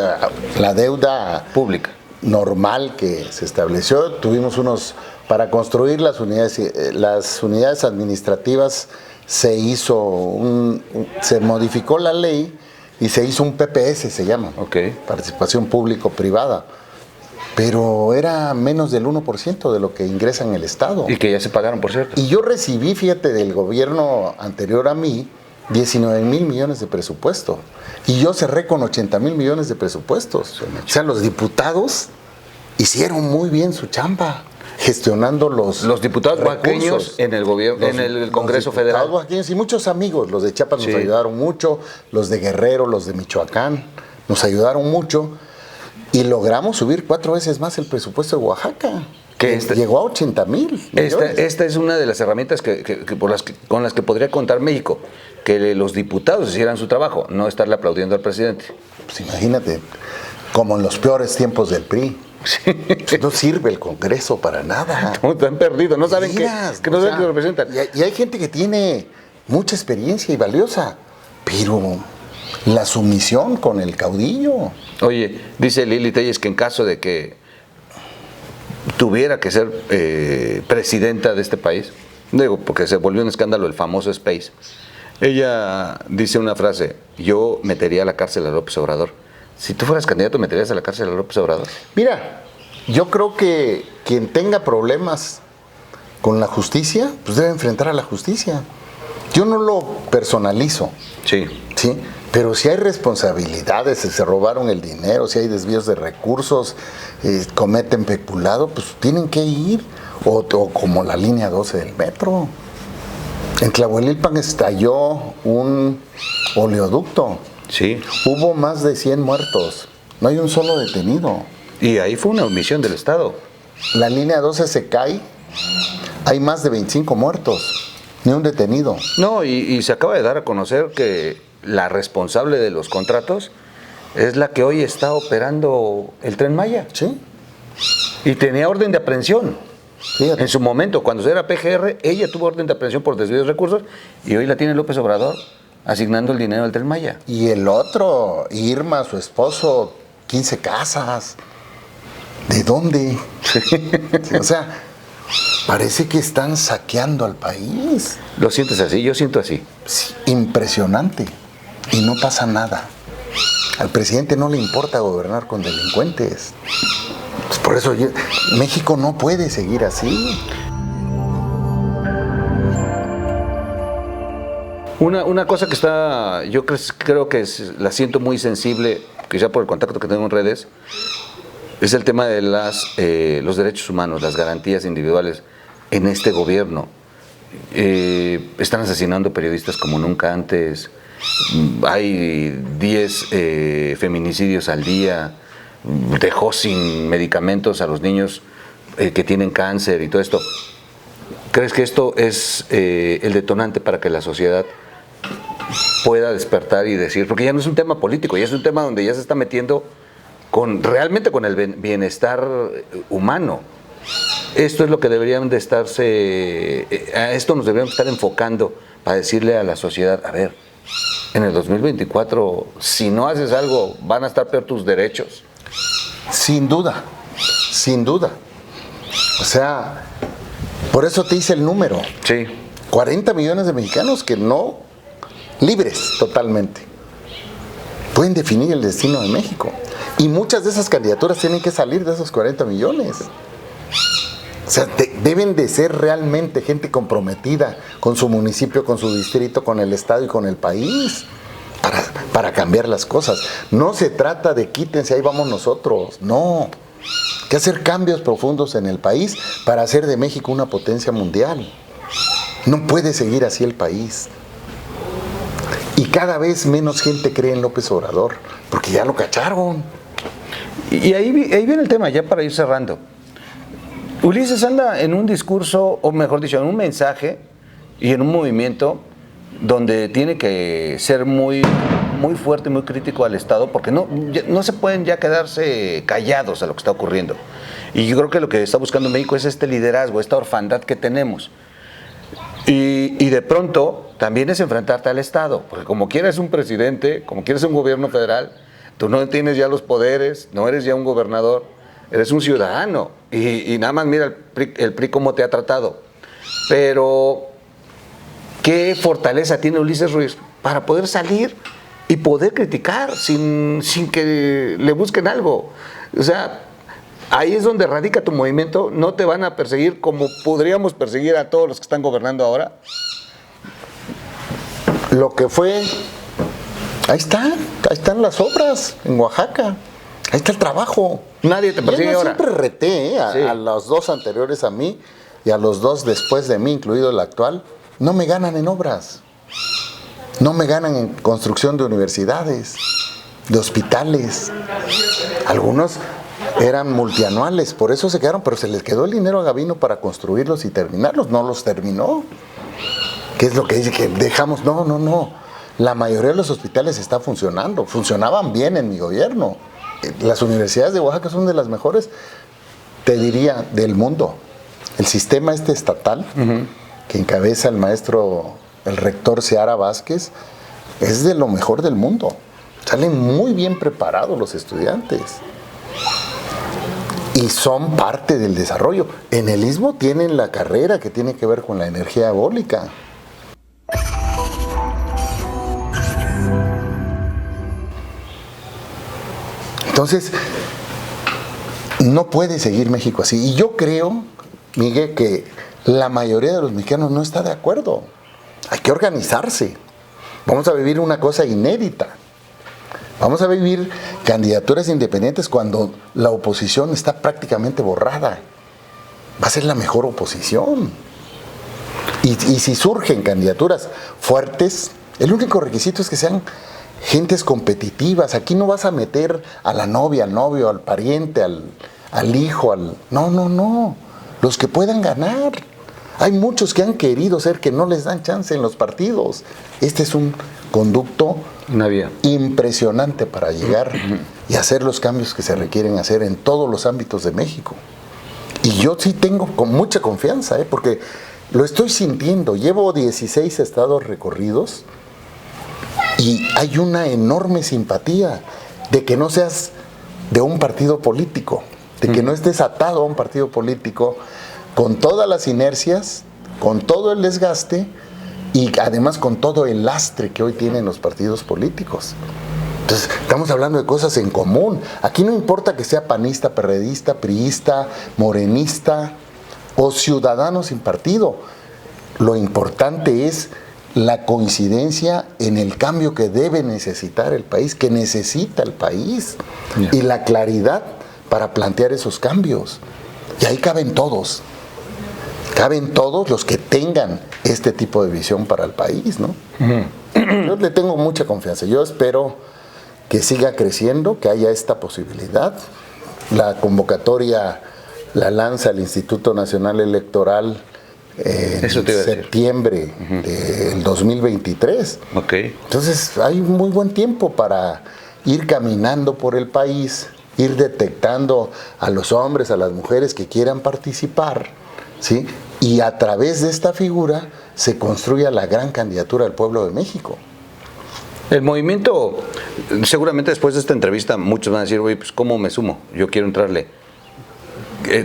la deuda pública normal que se estableció. Tuvimos para construir las unidades administrativas se modificó la ley y se hizo un PPS, se llama, participación público-privada. Pero era menos del 1% de lo que ingresa en el Estado. Y que ya se pagaron, por cierto. Y yo recibí, fíjate, del gobierno anterior a mí, 19,000 millones de presupuesto. Y yo cerré con 80,000 millones de presupuestos. O sea, los diputados hicieron muy bien su chamba, gestionando los diputados oaxaqueños en el gobierno, en el Congreso Federal. Los oaxaqueños y muchos amigos, los de Chiapas nos ayudaron mucho, los de Guerrero, los de Michoacán, nos ayudaron mucho. Y logramos subir 4 veces más el presupuesto de Oaxaca. Llegó a 80,000. Esta es una de las herramientas con las que podría contar México, que los diputados hicieran su trabajo, no estarle aplaudiendo al presidente. Pues imagínate, como en los peores tiempos del PRI. Sí. No sirve el Congreso para nada. Están perdidos, no saben qué representan. Y hay gente que tiene mucha experiencia y valiosa, pero la sumisión con el caudillo. Oye, dice Lili Telles que en caso de que tuviera que ser presidenta de este país, digo, porque se volvió un escándalo el famoso Space, ella dice una frase: yo metería a la cárcel a López Obrador. Si tú fueras candidato, ¿meterías a la cárcel a López Obrador? Mira, yo creo que quien tenga problemas con la justicia, pues debe enfrentar a la justicia. Yo no lo personalizo. Sí. ¿Sí? Pero si hay responsabilidades, si se robaron el dinero, si hay desvíos de recursos, cometen peculado, pues tienen que ir. O como la línea 12 del metro. En Tlahuelilpan estalló un oleoducto. Sí. Hubo más de 100 muertos. No hay un solo detenido. Y ahí fue una omisión del Estado. La línea 12 se cae. Hay más de 25 muertos. Ni un detenido. No, y se acaba de dar a conocer que la responsable de los contratos es la que hoy está operando el Tren Maya. Sí. Y tenía orden de aprehensión. Fíjate. En su momento, cuando era PGR, ella tuvo orden de aprehensión por desvío de recursos y hoy la tiene López Obrador asignando el dinero al Tren Maya. Y el otro, Irma, su esposo, 15 casas. ¿De dónde? Sí, o sea, parece que están saqueando al país. ¿Lo sientes así? Yo siento así. Sí, impresionante. Y no pasa nada. Al presidente no le importa gobernar con delincuentes. Pues por eso México no puede seguir así. Una cosa que está, yo creo que la siento muy sensible, quizá por el contacto que tengo en redes, es el tema de los derechos humanos, las garantías individuales en este gobierno. Están asesinando periodistas como nunca antes, hay 10 feminicidios al día, dejó sin medicamentos a los niños que tienen cáncer y todo esto. ¿Crees que esto es el detonante para que la sociedad pueda despertar y decir, porque ya no es un tema político, ya es un tema donde ya se está metiendo realmente con el bienestar humano? Esto es lo que deberían de a esto nos deberíamos estar enfocando para decirle a la sociedad, a ver, en el 2024, si no haces algo, van a estar peor tus derechos. Sin duda, sin duda. O sea, por eso te hice el número. Sí. 40 millones de mexicanos que no, libres totalmente, pueden definir el destino de México. Y muchas de esas candidaturas tienen que salir de esos 40 millones. O sea, deben de ser realmente gente comprometida con su municipio, con su distrito, con el estado y con el país para cambiar las cosas. No se trata de quítense, ahí vamos nosotros. No. Hay que hacer cambios profundos en el país para hacer de México una potencia mundial. No puede seguir así el país. Y cada vez menos gente cree en López Obrador, porque ya lo cacharon. Y ahí viene el tema, ya para ir cerrando. Ulises anda en un discurso, o mejor dicho, en un mensaje y en un movimiento donde tiene que ser muy, muy fuerte y muy crítico al Estado, porque no se pueden ya quedarse callados a lo que está ocurriendo. Y yo creo que lo que está buscando México es este liderazgo, esta orfandad que tenemos. Y de pronto también es enfrentarte al Estado, porque como quieres un presidente, como quieres un gobierno federal, tú no tienes ya los poderes, no eres ya un gobernador, eres un ciudadano. Y nada más mira el PRI cómo te ha tratado. Pero, ¿qué fortaleza tiene Ulises Ruiz para poder salir y poder criticar sin que le busquen algo? O sea, ahí es donde radica tu movimiento. No te van a perseguir como podríamos perseguir a todos los que están gobernando ahora. Lo que fue, ahí están las obras en Oaxaca. Ahí está el trabajo. Nadie te persigue ahora. Siempre reté a los dos anteriores a mí y a los dos después de mí, incluido el actual. No me ganan en obras. No me ganan en construcción de universidades, de hospitales. Algunos eran multianuales, por eso se quedaron, pero se les quedó el dinero a Gavino para construirlos y terminarlos. No los terminó. ¿Qué es lo que dice? Que dejamos. No. La mayoría de los hospitales está funcionando. Funcionaban bien en mi gobierno. Las universidades de Oaxaca son de las mejores, te diría, del mundo. El sistema estatal, que encabeza el rector Seara Vázquez, es de lo mejor del mundo. Salen muy bien preparados los estudiantes. Y son parte del desarrollo. En el Istmo tienen la carrera que tiene que ver con la energía eólica. Entonces, no puede seguir México así. Y yo creo, Miguel, que la mayoría de los mexicanos no está de acuerdo. Hay que organizarse. Vamos a vivir una cosa inédita. Vamos a vivir candidaturas independientes cuando la oposición está prácticamente borrada. Va a ser la mejor oposición. Y si surgen candidaturas fuertes, el único requisito es que sean gentes competitivas. Aquí no vas a meter a la novia, al novio, al pariente, al hijo, No. Los que puedan ganar. Hay muchos que han querido ser, que no les dan chance en los partidos. Este es un conducto impresionante para llegar y hacer los cambios que se requieren hacer en todos los ámbitos de México. Y yo sí tengo con mucha confianza, porque lo estoy sintiendo. Llevo 16 estados recorridos y hay una enorme simpatía de que no seas de un partido político, de que no estés atado a un partido político, con todas las inercias, con todo el desgaste y además con todo el lastre que hoy tienen los partidos políticos. Entonces, estamos hablando de cosas en común. Aquí no importa que sea panista, perredista, priista, morenista o ciudadano sin partido. Lo importante es la coincidencia en el cambio que debe necesitar el país, que necesita el país, y la claridad para plantear esos cambios. Y ahí caben todos los que tengan este tipo de visión para el país, ¿no? Yo le tengo mucha confianza. Yo espero que siga creciendo, que haya esta posibilidad. La convocatoria la lanza el Instituto Nacional Electoral en septiembre del 2023. Okay. Entonces hay muy buen tiempo para ir caminando por el país, ir detectando a los hombres, a las mujeres que quieran participar, ¿sí? Y a través de esta figura se construya la gran candidatura del pueblo de México. El movimiento, seguramente después de esta entrevista muchos van a decir, oye, pues ¿cómo me sumo? Yo quiero entrarle.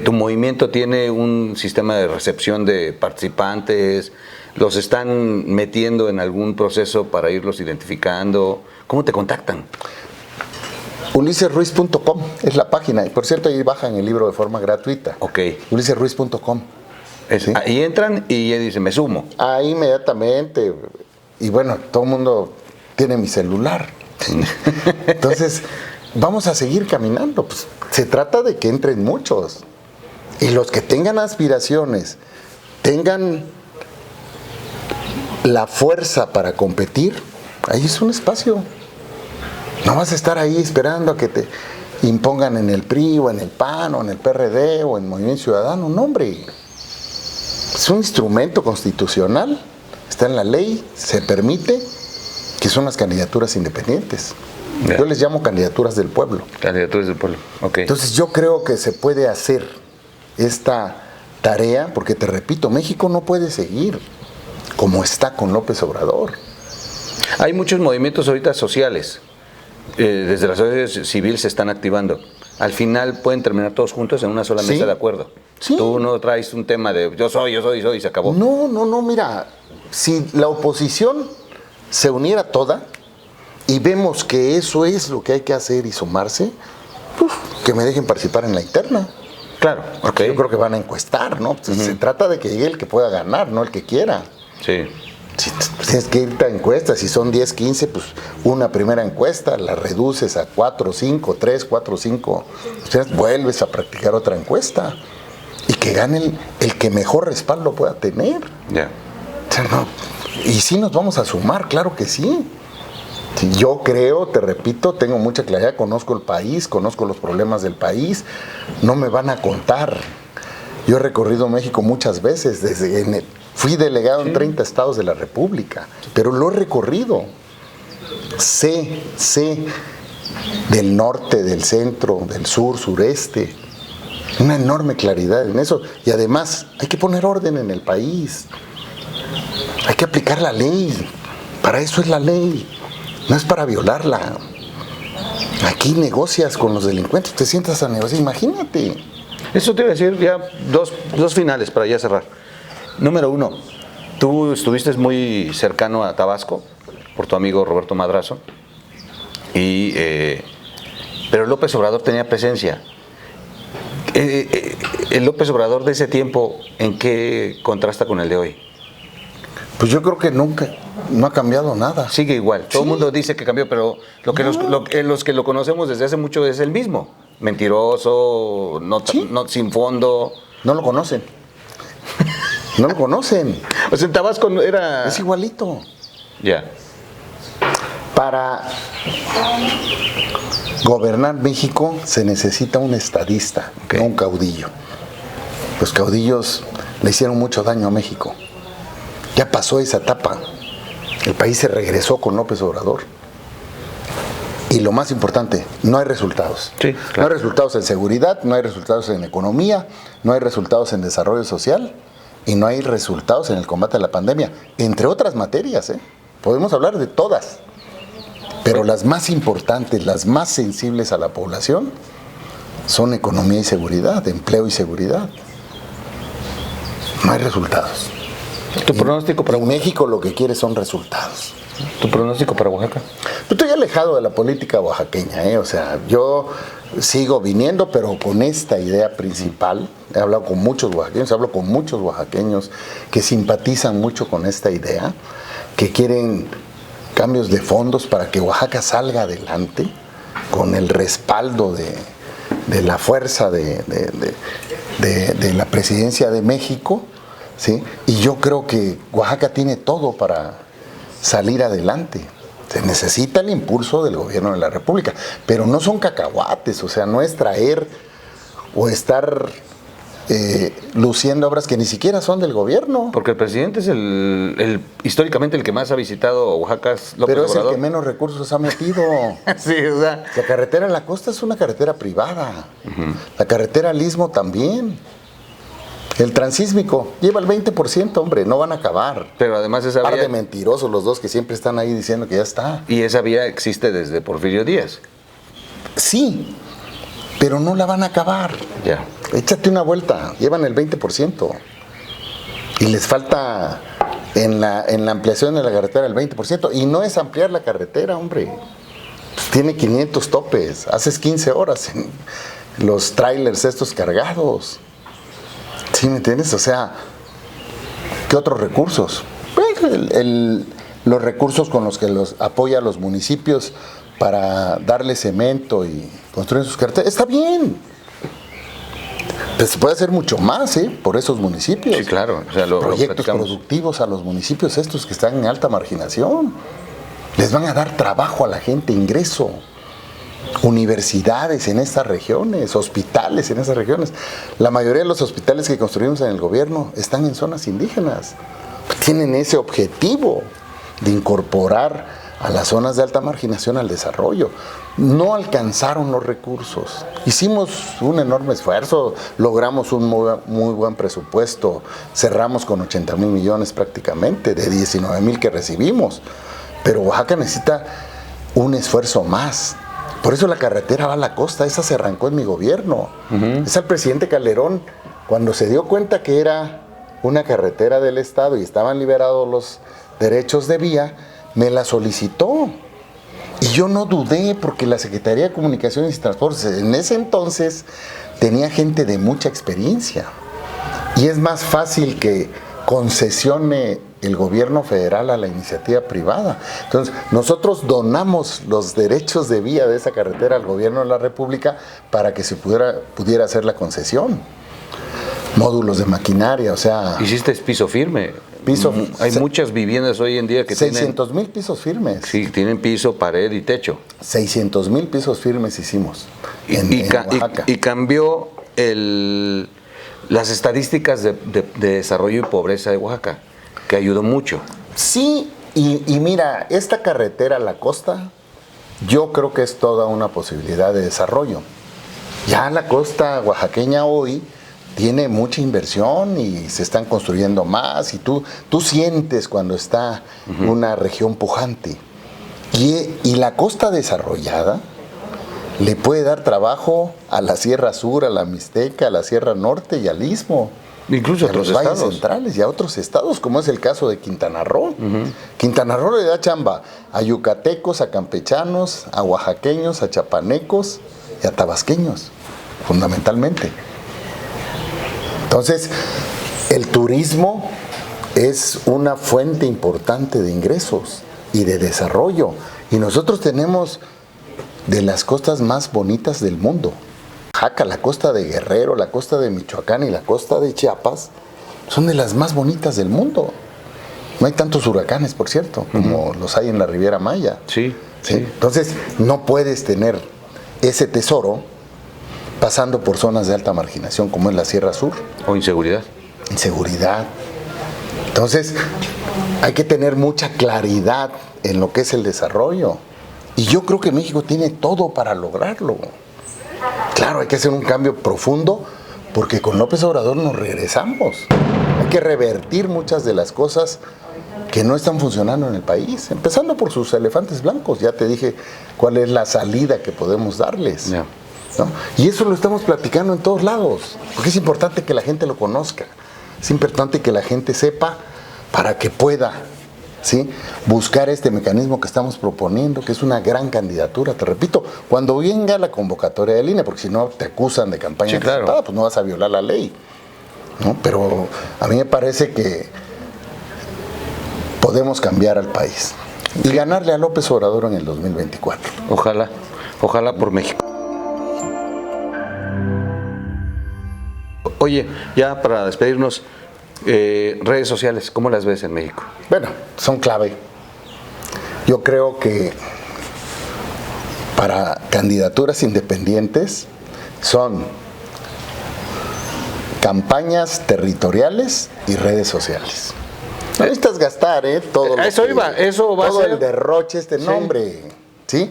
¿Tu movimiento tiene un sistema de recepción de participantes? ¿Los están metiendo en algún proceso para irlos identificando? ¿Cómo te contactan? ulisesruiz.com es la página. Y por cierto, ahí bajan el libro de forma gratuita. Ok. ulisesruiz.com. ¿Sí? Ahí entran y ya dicen, me sumo. Ahí inmediatamente. Y bueno, todo el mundo tiene mi celular. Entonces, vamos a seguir caminando. Pues, se trata de que entren muchos. Y los que tengan aspiraciones, tengan la fuerza para competir, ahí es un espacio. No vas a estar ahí esperando a que te impongan en el PRI o en el PAN o en el PRD o en Movimiento Ciudadano. No, hombre. Es un instrumento constitucional, está en la ley, se permite, que son las candidaturas independientes. Yo les llamo candidaturas del pueblo. Candidaturas del pueblo, ok. Entonces yo creo que se puede hacer esta tarea, porque te repito, México no puede seguir como está con López Obrador. Hay muchos movimientos ahorita sociales, desde la sociedad civil se están activando. Al final pueden terminar todos juntos en una sola mesa de acuerdo. Sí. Tú no traes un tema de yo soy y se acabó. No, mira, si la oposición se uniera toda y vemos que eso es lo que hay que hacer y sumarse, que me dejen participar en la interna. Claro, porque yo creo que van a encuestar, ¿no? Se trata de que llegue el que pueda ganar, no el que quiera. Sí. Si tienes que irte a encuestas, si son 10, 15, pues una primera encuesta, la reduces a 4, 5, 3, 4, 5, entonces vuelves a practicar otra encuesta y que gane el que mejor respaldo pueda tener. Ya. O sea, no. Y sí nos vamos a sumar, claro que sí. Yo creo, te repito, tengo mucha claridad, conozco el país, conozco los problemas del país, no me van a contar. Yo he recorrido México muchas veces, fui delegado en 30 estados de la República, pero lo he recorrido. Sé del norte, del centro, del sur, sureste, una enorme claridad en eso. Y además hay que poner orden en el país, hay que aplicar la ley, para eso es la ley. No es para violarla. Aquí negocias con los delincuentes, te sientas a negociar, imagínate. Eso te iba a decir ya dos finales para ya cerrar. Número uno, tú estuviste muy cercano a Tabasco por tu amigo Roberto Madrazo, pero López Obrador tenía presencia. El López Obrador de ese tiempo, ¿en qué contrasta con el de hoy? Pues yo creo que nunca, no ha cambiado nada. Sigue igual. Todo el mundo dice que cambió, pero los que lo conocemos desde hace mucho es el mismo. Mentiroso, sin fondo. No lo conocen. No lo conocen. O sea, en Tabasco era... Es igualito. Ya. Para gobernar México se necesita un estadista, no un caudillo. Los caudillos le hicieron mucho daño a México. Ya pasó esa etapa. El país se regresó con López Obrador. Y lo más importante, no hay resultados. Sí, claro. No hay resultados en seguridad, no hay resultados en economía, no hay resultados en desarrollo social y no hay resultados en el combate a la pandemia, entre otras materias. Podemos hablar de todas, pero las más importantes, las más sensibles a la población, son economía y seguridad, empleo y seguridad. No hay resultados. ¿Tu pronóstico para México lo que quiere son resultados. ¿Tu pronóstico para Oaxaca? Yo estoy alejado de la política oaxaqueña, o sea, yo sigo viniendo, pero con esta idea principal. He hablado con muchos oaxaqueños, hablo con muchos oaxaqueños que simpatizan mucho con esta idea, que quieren cambios de fondos para que Oaxaca salga adelante con el respaldo de la fuerza de la presidencia de México, ¿sí? Y yo creo que Oaxaca tiene todo para salir adelante. Se necesita el impulso del gobierno de la República, pero no son cacahuates, o sea, no es traer o estar luciendo obras que ni siquiera son del gobierno. Porque el presidente es históricamente el que más ha visitado Oaxaca, López pero es Obrador. el que menos recursos ha metido. Sí, o sea. La carretera en la costa es una carretera privada. La carretera al Istmo también. El transísmico lleva el 20%, hombre, no van a acabar. Pero además esa Par vía... de mentirosos los dos que siempre están ahí diciendo que ya está. Y esa vía existe desde Porfirio Díaz. Sí, pero no la van a acabar. Ya. Échate una vuelta, llevan el 20%. Y les falta en la ampliación de la carretera el 20%. Y no es ampliar la carretera, hombre. Pues tiene 500 topes. Haces 15 horas en los trailers estos cargados. ¿Sí me entiendes? O sea, ¿qué otros recursos? Pues los recursos con los que los apoya a los municipios para darle cemento y construir sus carreteras. Está bien. Pues se puede hacer mucho más, por esos municipios. Sí, claro. O sea, proyectos productivos a los municipios estos que están en alta marginación. Les van a dar trabajo a la gente, ingreso. Universidades en estas regiones, hospitales en estas regiones. La mayoría de los hospitales que construimos en el gobierno están en zonas indígenas. Tienen ese objetivo de incorporar a las zonas de alta marginación al desarrollo. No alcanzaron los recursos. Hicimos un enorme esfuerzo, logramos un muy buen presupuesto, cerramos con 80,000 millones prácticamente, de 19,000 que recibimos. Pero Oaxaca necesita un esfuerzo más. Por eso la carretera va a la costa, esa se arrancó en mi gobierno. Es el presidente Calderón, cuando se dio cuenta que era una carretera del Estado y estaban liberados los derechos de vía, me la solicitó. Y yo no dudé, porque la Secretaría de Comunicaciones y Transportes en ese entonces tenía gente de mucha experiencia. Y es más fácil que concesione el gobierno federal a la iniciativa privada. Entonces, nosotros donamos los derechos de vía de esa carretera al gobierno de la República para que se pudiera hacer la concesión. Módulos de maquinaria, o sea... Hiciste piso firme. Hay muchas viviendas hoy en día que 600,000 pisos firmes. Sí, tienen piso, pared y techo. 600,000 pisos firmes hicimos en Oaxaca. Y cambió las estadísticas de desarrollo y pobreza de Oaxaca, que ayudó mucho. Sí, y mira, esta carretera a la costa, yo creo que es toda una posibilidad de desarrollo. Ya la costa oaxaqueña hoy tiene mucha inversión y se están construyendo más, y tú sientes cuando está una región pujante. Y la costa desarrollada le puede dar trabajo a la Sierra Sur, a la Mixteca, a la Sierra Norte y al Istmo. Incluso a los valles centrales y a otros estados, como es el caso de Quintana Roo. Quintana Roo le da chamba a yucatecos, a campechanos, a oaxaqueños, a chapanecos y a tabasqueños, fundamentalmente. Entonces, el turismo es una fuente importante de ingresos y de desarrollo. Y nosotros tenemos de las costas más bonitas del mundo. Oaxaca, la costa de Guerrero, la costa de Michoacán y la costa de Chiapas son de las más bonitas del mundo. No hay tantos huracanes, por cierto, como los hay en la Riviera Maya. Sí. Entonces, no puedes tener ese tesoro pasando por zonas de alta marginación, como es la Sierra Sur. O inseguridad. Inseguridad. Entonces, hay que tener mucha claridad en lo que es el desarrollo. Y yo creo que México tiene todo para lograrlo. Claro, hay que hacer un cambio profundo, porque con López Obrador nos regresamos. Hay que revertir muchas de las cosas que no están funcionando en el país, empezando por sus elefantes blancos. Ya te dije cuál es la salida que podemos darles. Yeah. ¿No? Y eso lo estamos platicando en todos lados, porque es importante que la gente lo conozca, es importante que la gente sepa para que pueda, ¿sí?, buscar este mecanismo que estamos proponiendo, que es una gran candidatura. Te repito, cuando venga la convocatoria del INE, porque si no te acusan de campaña anticipada, pues no vas a violar la ley, ¿no? Pero a mí me parece que podemos cambiar al país y ganarle a López Obrador en el 2024. Ojalá por México. Oye, ya para despedirnos, redes sociales, ¿cómo las ves en México? Bueno, son clave. Yo creo que para candidaturas independientes son campañas territoriales y redes sociales. No necesitas gastar, todo lo eso que, iba, eso va todo a ser el derroche, nombre, ¿sí?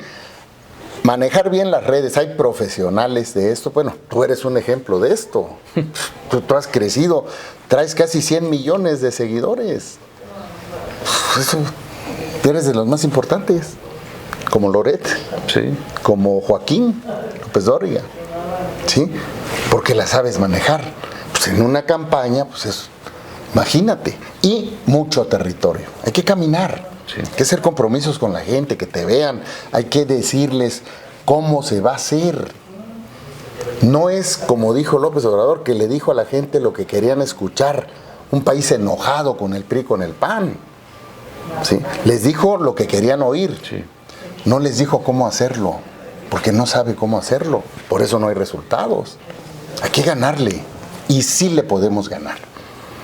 Manejar bien las redes, hay profesionales de esto. Bueno, tú eres un ejemplo de esto. Tú has crecido, traes casi 100 millones de seguidores. Eso, eres de los más importantes, como Loret, sí, como Joaquín López Dóriga, ¿sí? Porque la sabes manejar. Pues en una campaña, pues eso, imagínate, y mucho territorio. Hay que caminar. Sí. Hay que hacer compromisos con la gente, que te vean, hay que decirles cómo se va a hacer. No es como dijo López Obrador, que le dijo a la gente lo que querían escuchar, un país enojado con el PRI, con el PAN. ¿Sí? Les dijo lo que querían oír, sí. No les dijo cómo hacerlo, porque no sabe cómo hacerlo, por eso no hay resultados. Hay que ganarle, y sí le podemos ganar.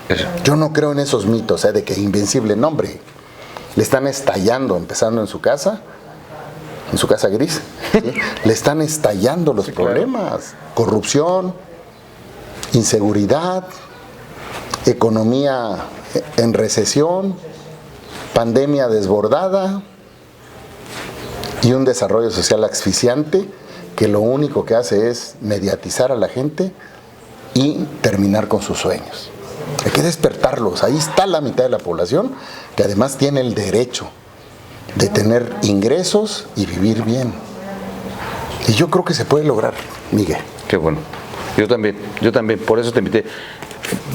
Eso. Yo no creo en esos mitos, de que invencible, nombre. Le están estallando, empezando en su casa gris, ¿sí? Le están estallando los problemas. Claro. Corrupción, inseguridad, economía en recesión, pandemia desbordada y un desarrollo social asfixiante que lo único que hace es mediatizar a la gente y terminar con sus sueños. Hay que despertarlos. Ahí está la mitad de la población que además tiene el derecho de tener ingresos y vivir bien. Y yo creo que se puede lograr, Miguel. Qué bueno. Yo también, por eso te invité.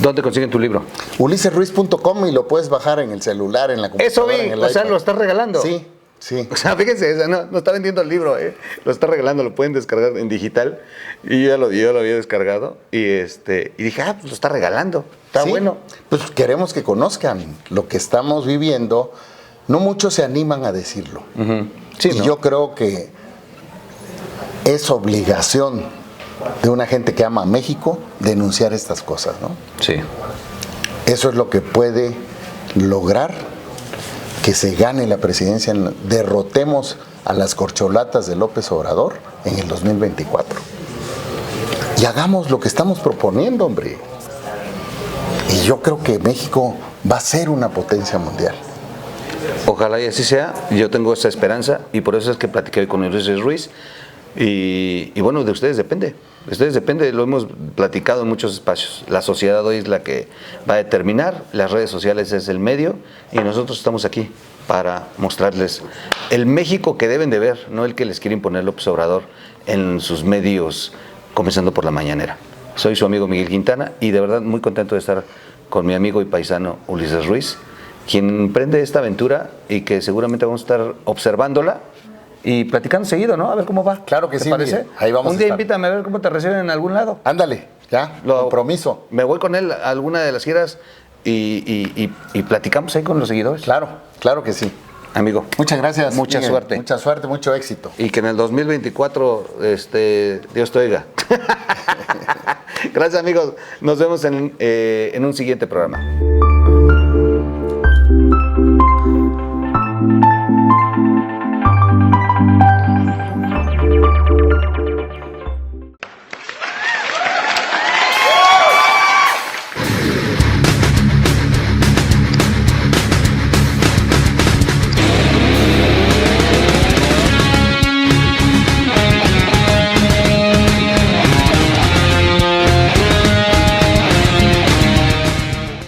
¿Dónde consiguen tu libro? ulisesruiz.com, y lo puedes bajar en el celular, en la computadora. Eso vi, en el o sea, iPad. lo estás regalando. Sí. Sí. O sea, fíjense, no está vendiendo el libro, lo está regalando, lo pueden descargar en digital. Y yo lo había descargado y dije, pues lo está regalando, está sí, bueno. Pues queremos que conozcan lo que estamos viviendo. No muchos se animan a decirlo. Uh-huh. Sí, y ¿no? yo creo que es obligación de una gente que ama a México denunciar estas cosas, ¿no? Sí. Eso es lo que puede lograr que se gane la presidencia, derrotemos a las corcholatas de López Obrador en el 2024. Y hagamos lo que estamos proponiendo, hombre. Y yo creo que México va a ser una potencia mundial. Ojalá y así sea, yo tengo esa esperanza y por eso es que platiqué hoy con Ulises Ruiz. Y bueno, de ustedes depende. De ustedes depende, lo hemos platicado en muchos espacios. La sociedad hoy es la que va a determinar, las redes sociales es el medio y nosotros estamos aquí para mostrarles el México que deben de ver, no el que les quiere imponer López Obrador en sus medios, comenzando por la mañanera. Soy su amigo Miguel Quintana y de verdad muy contento de estar con mi amigo y paisano Ulises Ruiz, quien emprende esta aventura y que seguramente vamos a estar observándola y platicando seguido, ¿no? A ver cómo va. Claro que ¿Te sí, parece? Miguel. Ahí vamos. Un día invítame a ver cómo te reciben en algún lado. Ándale, ya, compromiso. Me voy con él a alguna de las giras y platicamos ahí con los seguidores. Claro, claro que sí. Amigo. Muchas gracias. Mucha Miguel. suerte. Mucha suerte, mucho éxito. Y que en el 2024 Dios te oiga. Gracias, amigos. Nos vemos en un siguiente programa.